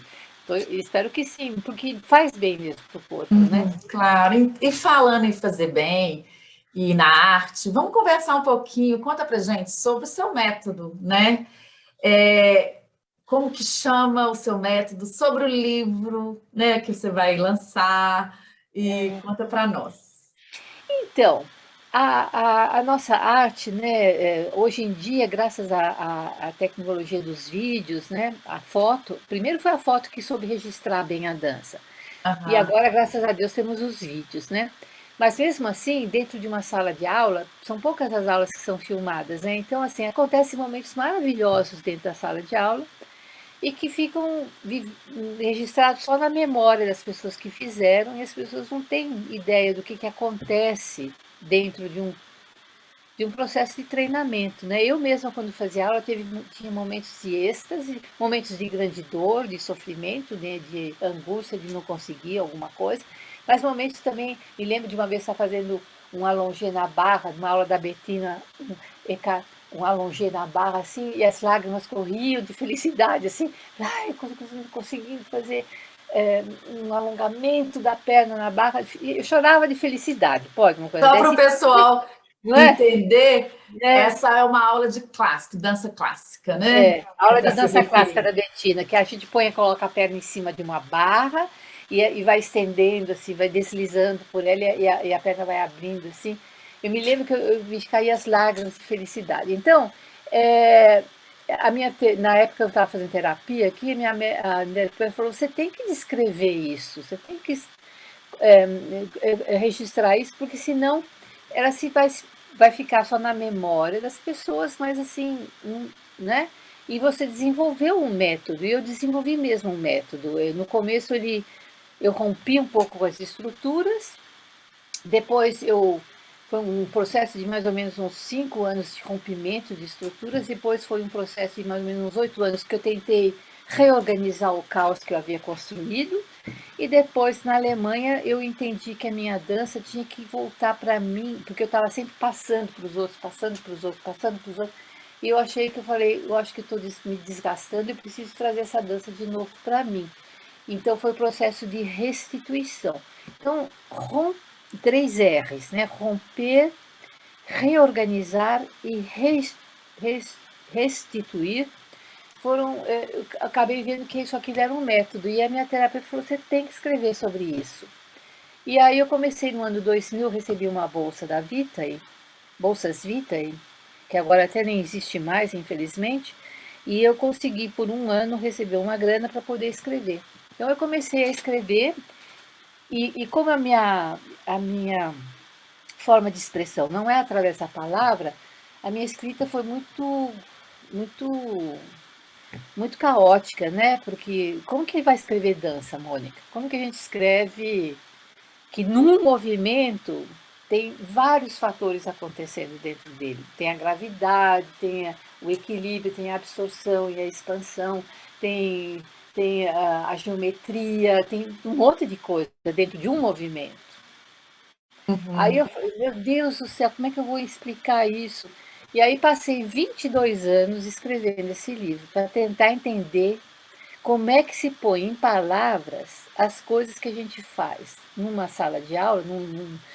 Espero que sim, porque faz bem mesmo para o corpo, né? Claro. E falando em fazer bem e na arte, vamos conversar um pouquinho. Conta pra gente sobre o seu método, né? É, como que chama o seu método, sobre o livro, né, que você vai lançar e conta para nós. Então, a nossa arte, né, hoje em dia, graças à tecnologia dos vídeos, né, a foto, primeiro foi a foto que soube registrar bem a dança, e Aham. agora, graças a Deus, temos os vídeos, né? Mas mesmo assim, dentro de uma sala de aula, são poucas as aulas que são filmadas, né? Então, assim, acontecem momentos maravilhosos dentro da sala de aula e que ficam registrados só na memória das pessoas que fizeram, e as pessoas não têm ideia do que acontece dentro de um processo de treinamento, né? Eu mesma, quando fazia aula, tinha momentos de êxtase, momentos de grande dor, de sofrimento, né? De angústia de não conseguir alguma coisa, mas momentos também, me lembro de uma vez estar fazendo um allongé na barra, uma aula da Bettina, um allongé na barra, assim, e as lágrimas corriam de felicidade, assim, ai, conseguindo fazer um alongamento da perna na barra, eu chorava de felicidade, pode uma coisa Só para dessa, o pessoal não é? entender, É, essa é uma aula de clássico, dança clássica, né? Que aula está de se dança clássica referindo. da Bettina, que a gente coloca a perna em cima de uma barra e vai estendendo, assim, vai deslizando por ela e a perna vai abrindo, assim. Eu me lembro que eu me caía as lágrimas de felicidade. Então, é, na época eu estava fazendo terapia aqui, a minha terapeuta falou, você tem que descrever isso, você tem que registrar isso, porque senão ela vai ficar só na memória das pessoas, mas assim, né? E você desenvolveu um método, e eu desenvolvi mesmo um método. No começo eu rompi um pouco com as estruturas, depois foi um processo de mais ou menos uns 5 anos de rompimento de estruturas, depois foi um processo de mais ou menos uns 8 anos que eu tentei reorganizar o caos que eu havia construído, e depois, na Alemanha, eu entendi que a minha dança tinha que voltar para mim, porque eu estava sempre passando para os outros, passando para os outros, passando para os outros. E eu falei, eu acho que estou me desgastando e preciso trazer essa dança de novo para mim. Então foi o processo de restituição. Então, 3 R's, né? Romper, reorganizar e restituir eu acabei vendo que isso aqui era um método, e a minha terapeuta falou, você tem que escrever sobre isso. E aí eu comecei no ano 2000, recebi uma bolsa da Vitae, Bolsas Vitae, que agora até nem existe mais, infelizmente, e eu consegui por um ano receber uma grana para poder escrever. Então eu comecei a escrever, e como a minha forma de expressão não é através da palavra, a minha escrita foi muito muito caótica, né? Porque como que ele vai escrever dança, Mônica? Como que a gente escreve que num movimento tem vários fatores acontecendo dentro dele? Tem a gravidade, o equilíbrio, tem a absorção e a expansão, tem a geometria, tem um monte de coisa dentro de um movimento. Aí Uhum. eu falei, meu Deus do céu, como é que eu vou explicar isso? E aí passei 22 anos escrevendo esse livro para tentar entender como é que se põe em palavras as coisas que a gente faz numa sala de aula,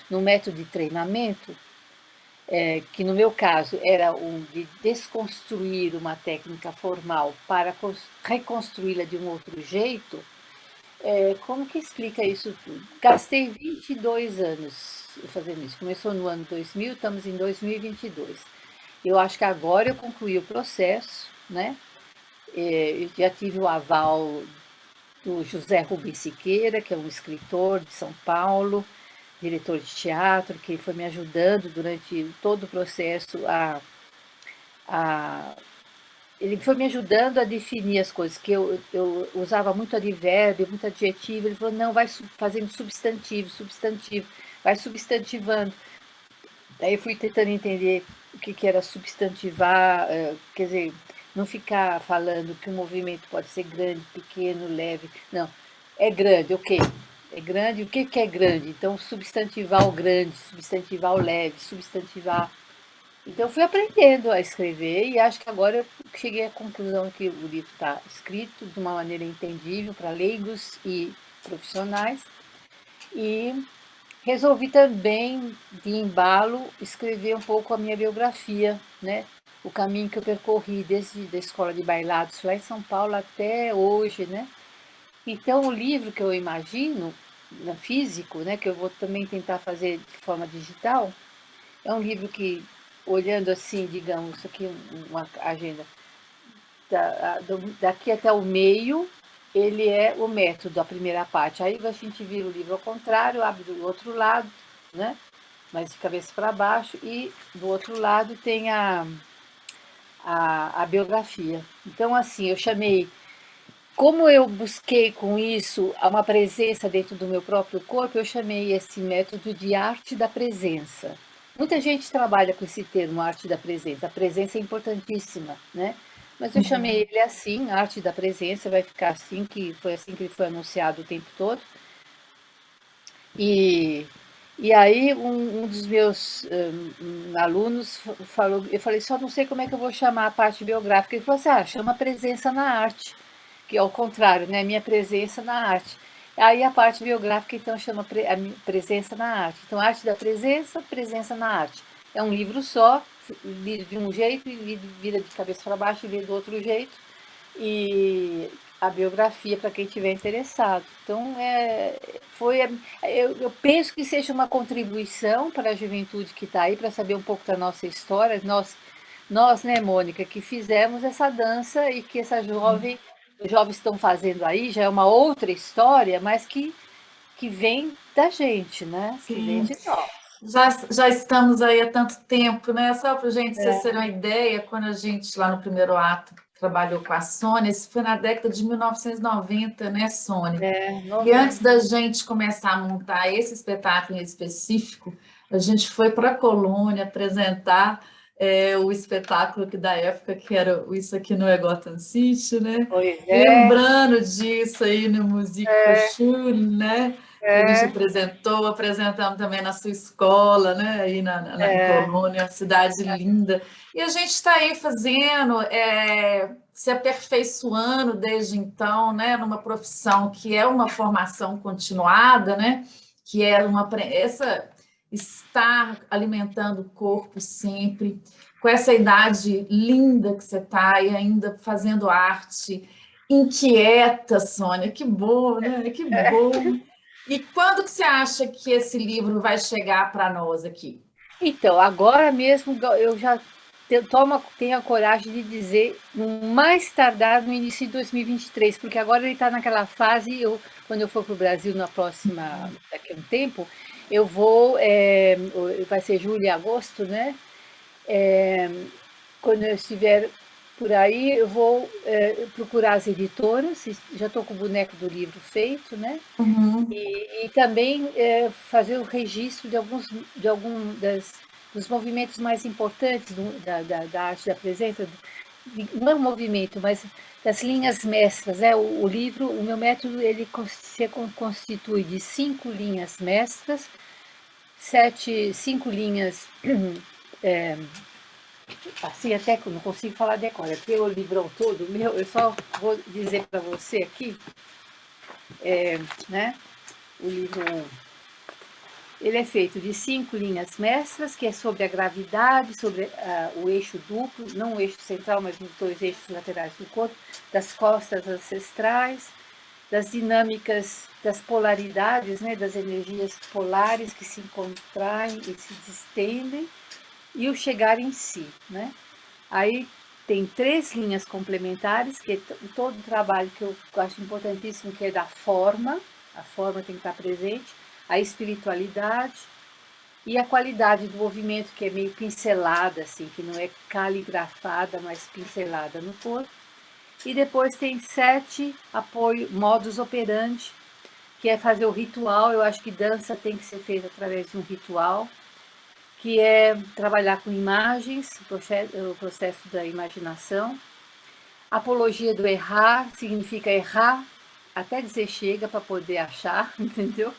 num método de treinamento, que no meu caso era um de desconstruir uma técnica formal para reconstruí-la de um outro jeito. Como que explica isso tudo? Gastei 22 anos fazendo isso. Começou no ano 2000, estamos em 2022. Eu acho que agora eu concluí o processo, né? Eu já tive o aval do José Rubens Siqueira, que é um escritor de São Paulo, diretor de teatro, que foi me ajudando durante todo o processo a ele foi me ajudando a definir as coisas, que eu usava muito advérbio, muito adjetivo. Ele falou, não, vai fazendo substantivo, substantivo, vai substantivando. Daí eu fui tentando entender o que era substantivar, quer dizer, não ficar falando que o movimento pode ser grande, pequeno, leve. Não, é grande, ok. É grande, o que é grande? Então, substantivar o grande, substantivar o leve, substantivar. Então, eu fui aprendendo a escrever e acho que agora eu cheguei à conclusão que o livro está escrito de uma maneira entendível para leigos e profissionais. E resolvi também, de embalo, escrever um pouco a minha biografia, né? O caminho que eu percorri desde a escola de bailados lá em São Paulo até hoje, né? Então, o livro que eu imagino, físico, né, que eu vou também tentar fazer de forma digital, é um livro que, olhando assim, digamos, isso aqui uma agenda, daqui até o meio, ele é o método, a primeira parte. Aí a gente vira o livro ao contrário, abre do outro lado, né? Mas de cabeça para baixo, e do outro lado tem a biografia. Então, assim, eu chamei. Como eu busquei com isso uma presença dentro do meu próprio corpo, eu chamei esse método de arte da presença. Muita gente trabalha com esse termo, arte da presença. A presença é importantíssima, né? Mas eu chamei ele assim, arte da presença, vai ficar assim, que foi assim que ele foi anunciado o tempo todo. E, e aí um dos meus alunos falou, eu falei, só não sei como é que eu vou chamar a parte biográfica. Ele falou assim, chama presença na arte, que é o contrário, né? Minha presença na arte. Aí a parte biográfica, então, chama presença na arte. Então, arte da presença, presença na arte. É um livro só, lido de um jeito, e vira de cabeça para baixo, e lido do outro jeito. E a biografia para quem tiver interessado. Então, eu penso que seja uma contribuição para a juventude que está aí, para saber um pouco da nossa história. Nós, né, Mônica, que fizemos essa dança e que os jovens estão fazendo aí, já é uma outra história, mas que vem da gente, né? Que vem Sim. de nós. Já estamos aí há tanto tempo, né? Só para a gente vocês terem uma ideia, quando a gente, lá no primeiro ato, trabalhou com a Sônia, isso foi na década de 1990, né, Sônia? E antes 90. da gente começar a montar esse espetáculo em específico, a gente foi para a Colônia apresentar o espetáculo que da época, que era o Isso Aqui Não É Gotham City, né? Pois é, Lembrando disso aí no Musikhochschule, né? Que a gente é, apresentamos também na sua escola, né? Aí em é. Colônia, uma cidade linda. E a gente está aí fazendo, se aperfeiçoando desde então, né? Numa profissão que é uma formação continuada, né? Que é essa estar alimentando o corpo sempre, com essa idade linda que você está e ainda fazendo arte, inquieta, Sônia, que bom, né? Que bom. E quando que você acha que esse livro vai chegar para nós aqui? Então, agora mesmo eu já tenho a coragem de dizer, no mais tardar no início de 2023, porque agora ele está naquela fase, quando eu for para o Brasil daqui a um tempo, eu vou, vai ser julho e agosto, né? Quando eu estiver por aí, eu vou procurar as editoras, já estou com o boneco do livro feito, né? Uhum. E também fazer o registro de algum dos movimentos mais importantes da arte da presença, não é um movimento, mas das linhas mestras. Né? O livro, o meu método, ele se constitui de 5 linhas mestras, cinco linhas, assim até que eu não consigo falar decora, porque o livro todo meu, eu só vou dizer para você aqui, né? O livro ele é feito de 5 linhas mestras, que é sobre a gravidade, sobre o eixo duplo, não o eixo central, mas os 2 eixos laterais do corpo, das costas ancestrais, das dinâmicas, das polaridades, né, das energias polares que se contraem e se distendem, e o chegar em si. Né? Aí tem 3 linhas complementares, que é todo o trabalho que eu acho importantíssimo, que é da forma, a forma tem que estar presente, a espiritualidade, e a qualidade do movimento, que é meio pincelada, assim, que não é caligrafada, mas pincelada no corpo. E depois tem 7 apoio, modus operandi, que é fazer o ritual. Eu acho que dança tem que ser feita através de um ritual, que é trabalhar com imagens, o processo da imaginação. Apologia do errar significa errar até dizer chega para poder achar, entendeu?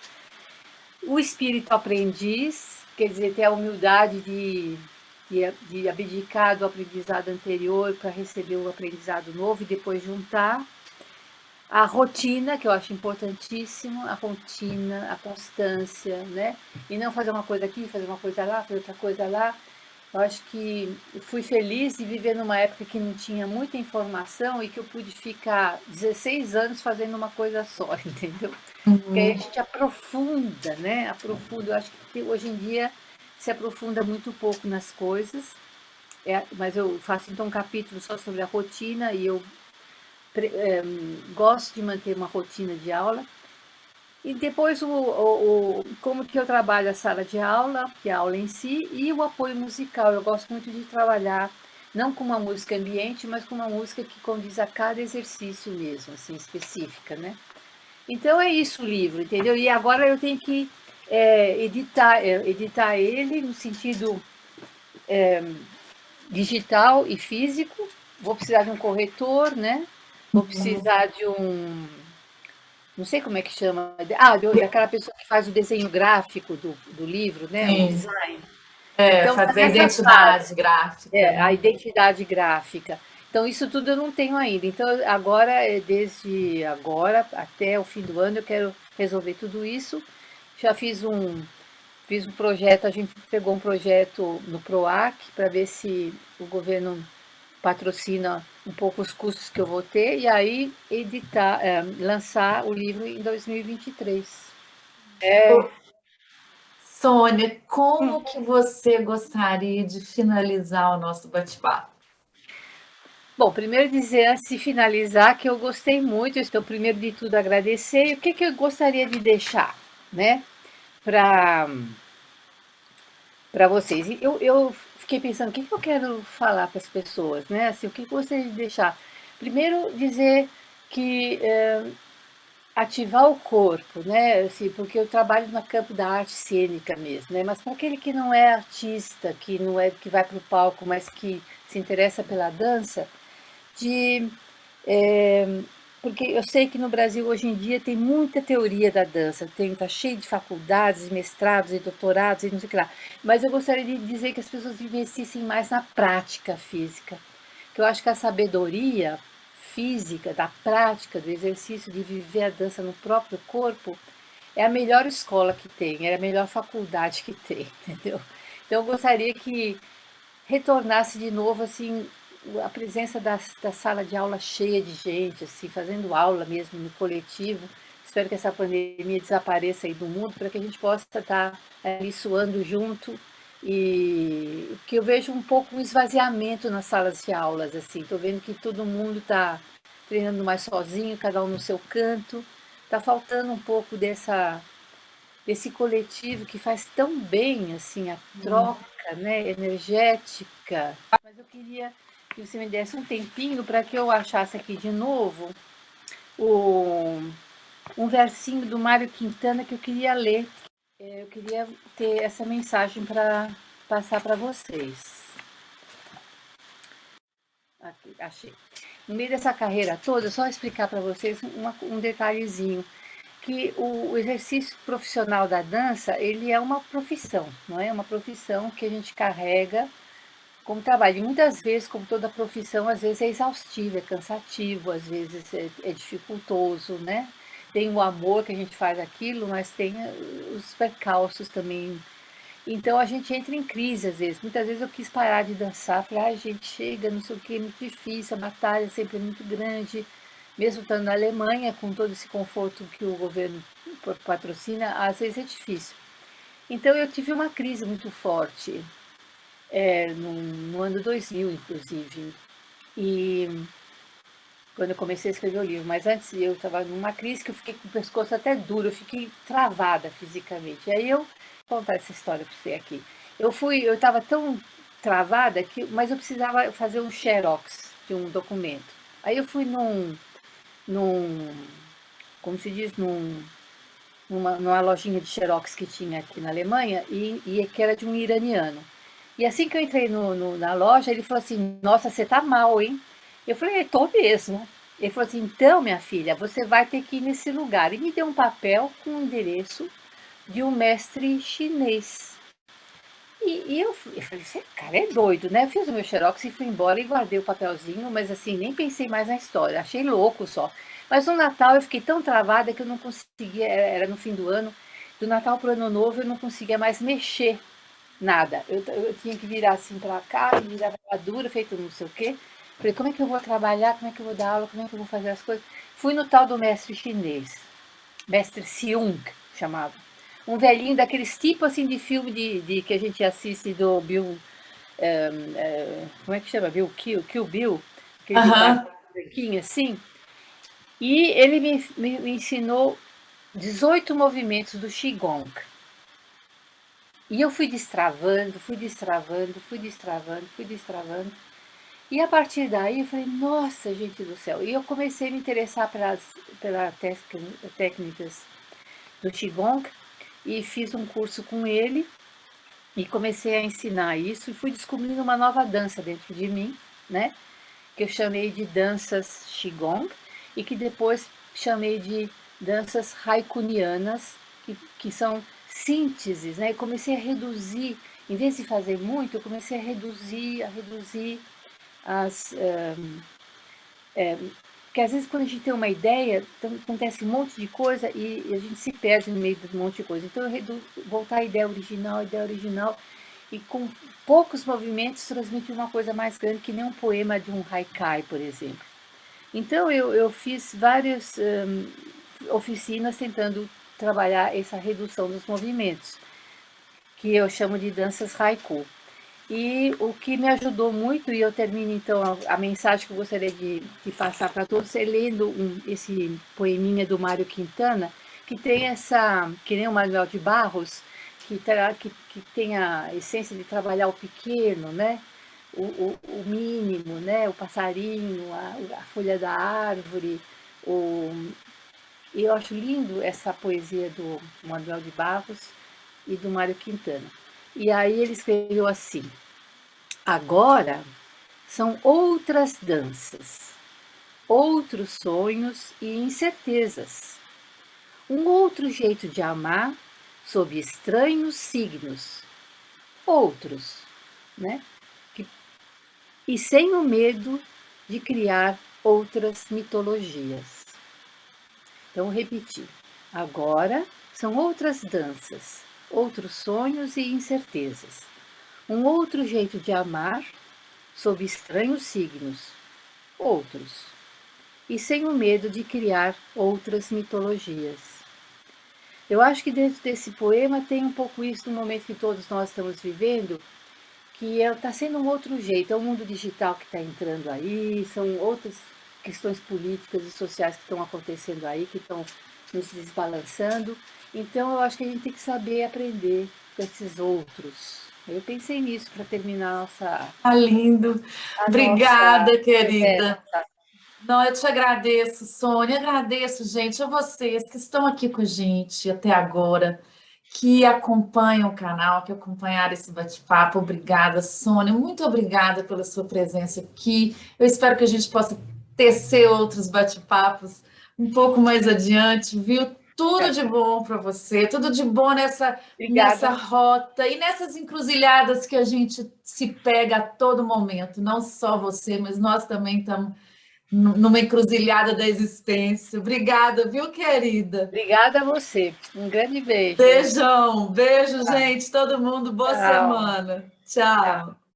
O espírito aprendiz, quer dizer, ter a humildade de abdicar do aprendizado anterior para receber o aprendizado novo e depois juntar. A rotina, que eu acho importantíssimo, a rotina, a constância, né? E não fazer uma coisa aqui, fazer uma coisa lá, fazer outra coisa lá. Eu acho que fui feliz de viver numa época que não tinha muita informação e que eu pude ficar 16 anos fazendo uma coisa só, entendeu? Porque aí a Uhum. gente aprofunda, né? Aprofunda. Eu acho que hoje em dia se aprofunda muito pouco nas coisas. Mas eu faço então um capítulo só sobre a rotina e eu gosto de manter uma rotina de aula. E depois como que eu trabalho a sala de aula, que é a aula em si, e o apoio musical. Eu gosto muito de trabalhar, não com uma música ambiente, mas com uma música que condiz a cada exercício mesmo, assim, específica, né? Então é isso o livro, entendeu? E agora eu tenho que editar ele no sentido digital e físico. Vou precisar de um corretor, né? Vou precisar de um, não sei como é que chama, daquela pessoa que faz o desenho gráfico do livro, né? O Sim, design. Então, está fazer nessa fase, identidade gráfica, a né? identidade gráfica. Então, isso tudo eu não tenho ainda. Então, agora, desde agora até o fim do ano, eu quero resolver tudo isso. Já fiz um projeto, a gente pegou um projeto no PROAC para ver se o governo patrocina um pouco os custos que eu vou ter e aí lançar o livro em 2023. Ô, Sônia, Hum. como que você gostaria de finalizar o nosso bate-papo? Bom, primeiro dizer, antes de finalizar, que eu gostei muito, eu estou primeiro de tudo agradecer, e o que eu gostaria de deixar, né, para vocês. E eu fiquei pensando, o que eu quero falar para as pessoas, né, assim, o que eu gostaria de deixar? Primeiro, dizer que ativar o corpo, né? Assim, porque eu trabalho no campo da arte cênica mesmo, né? Mas para aquele que não é artista, que não é que vai para o palco, mas que se interessa pela dança, de é, porque eu sei que no Brasil hoje em dia tem muita teoria da dança, tá cheio de faculdades, mestrados e doutorados e não sei o que lá. Mas eu gostaria de dizer que as pessoas investissem mais na prática física, que eu acho que a sabedoria física, da prática, do exercício de viver a dança no próprio corpo, é a melhor escola que tem, é a melhor faculdade que tem, entendeu? Então eu gostaria que retornasse de novo assim a presença da sala de aula cheia de gente, assim, fazendo aula mesmo no coletivo. Espero que essa pandemia desapareça aí do mundo para que a gente possa estar ali suando junto e que eu vejo um pouco um esvaziamento nas salas de aulas, assim. Estou vendo que todo mundo está treinando mais sozinho, cada um no seu canto. Está faltando um pouco desse coletivo que faz tão bem assim a troca, né, energética. Mas eu queria que você me desse um tempinho para que eu achasse aqui de novo o, um versinho do Mário Quintana que eu queria ler. Eu queria ter essa mensagem para passar para vocês. Aqui, achei. No meio dessa carreira toda, só explicar para vocês um detalhezinho, que o exercício profissional da dança, ele é uma profissão, não é? Uma profissão que a gente carrega como trabalho. E muitas vezes, como toda profissão, às vezes é exaustivo, é cansativo, às vezes é dificultoso, né? Tem o amor que a gente faz aquilo, mas tem os percalços também. Então a gente entra em crise às vezes. Muitas vezes eu quis parar de dançar, falei, ai gente, chega, não sei o que, é muito difícil, a batalha sempre é muito grande. Mesmo estando na Alemanha, com todo esse conforto que o governo patrocina, às vezes é difícil. Então eu tive uma crise muito forte, no ano 2000, inclusive. E quando eu comecei a escrever o livro, mas antes eu estava numa crise que eu fiquei com o pescoço até duro, eu fiquei travada fisicamente. E aí eu contar essa história para você aqui. Eu estava tão travada mas eu precisava fazer um xerox de um documento. Aí eu fui num como se diz, numa lojinha de xerox que tinha aqui na Alemanha e que era de um iraniano. E assim que eu entrei na loja, ele falou assim: Nossa, você tá mal, hein? Eu falei: Tô mesmo. Ele falou assim: Então, minha filha, você vai ter que ir nesse lugar. E me deu um papel com o endereço de um mestre chinês. E eu falei: Esse cara é doido, né? Eu fiz o meu xerox e fui embora e guardei o papelzinho, mas assim, nem pensei mais na história. Achei louco só. Mas no Natal eu fiquei tão travada que eu não conseguia, era no fim do ano, do Natal para o Ano Novo eu não conseguia mais mexer nada. Eu tinha que virar assim para cá, e virava dura, feito não sei o quê. Falei: Como é que eu vou trabalhar? Como é que eu vou dar aula? Como é que eu vou fazer as coisas? Fui no tal do mestre chinês, mestre Seung, chamava. Um velhinho daqueles tipos assim de filme que a gente assiste do Bill. Como é que chama? Kill Bill? Aquele de Aham. barba branquinha assim. E ele me ensinou 18 movimentos do Qigong. E eu fui destravando, fui destravando, fui destravando, fui destravando. E a partir daí eu falei: Nossa, gente do céu. E eu comecei a me interessar pelas técnicas do Qigong e fiz um curso com ele e comecei a ensinar isso e fui descobrindo uma nova dança dentro de mim, né? Que eu chamei de danças Qigong e que depois chamei de danças raikunianas, que são sínteses, né? E comecei a reduzir, em vez de fazer muito, eu comecei a reduzir as. Porque às vezes quando a gente tem uma ideia, então, acontece um monte de coisa e a gente se perde no meio de um monte de coisa. Então eu voltar à ideia original, e com poucos movimentos transmitir uma coisa mais grande que nem um poema de um haikai, por exemplo. Então eu fiz várias oficinas tentando trabalhar essa redução dos movimentos, que eu chamo de danças haiku. E o que me ajudou muito, e eu termino então a mensagem que eu gostaria de passar para todos, é lendo esse poeminha do Mário Quintana, que tem que nem o Manuel de Barros, que tem a essência de trabalhar o pequeno, né? O mínimo, né? O passarinho, a folha da árvore. E eu acho lindo essa poesia do Manuel de Barros e do Mário Quintana. E aí ele escreveu assim: Agora são outras danças, outros sonhos e incertezas, um outro jeito de amar sob estranhos signos, outros, né? E sem o medo de criar outras mitologias. Então, repetir. Agora são outras danças, outros sonhos e incertezas, um outro jeito de amar sob estranhos signos, outros, e sem o medo de criar outras mitologias. Eu acho que dentro desse poema tem um pouco isso no momento que todos nós estamos vivendo, que está sendo um outro jeito, é o mundo digital que está entrando aí, são outras questões políticas e sociais que estão acontecendo aí, que estão nos desbalançando. Então eu acho que a gente tem que saber aprender com esses outros. Eu pensei nisso para terminar Tá lindo. a nossa Obrigada, querida. conversa. Não, eu te agradeço, Sônia. Agradeço, gente, a vocês que estão aqui com a gente até agora, que acompanham o canal, que acompanharam esse bate-papo. Obrigada, Sônia. Muito obrigada pela sua presença aqui. Eu espero que a gente possa tecer outros bate-papos um pouco mais adiante, viu? Tudo de bom para você, tudo de bom nessa Obrigada. rota e nessas encruzilhadas que a gente se pega a todo momento. Não só você, mas nós também estamos numa encruzilhada da existência. Obrigada, viu, querida? Obrigada a você. Um grande beijo. Beijão, beijo, gente, todo mundo. Boa Tchau. semana. Tchau. Tchau.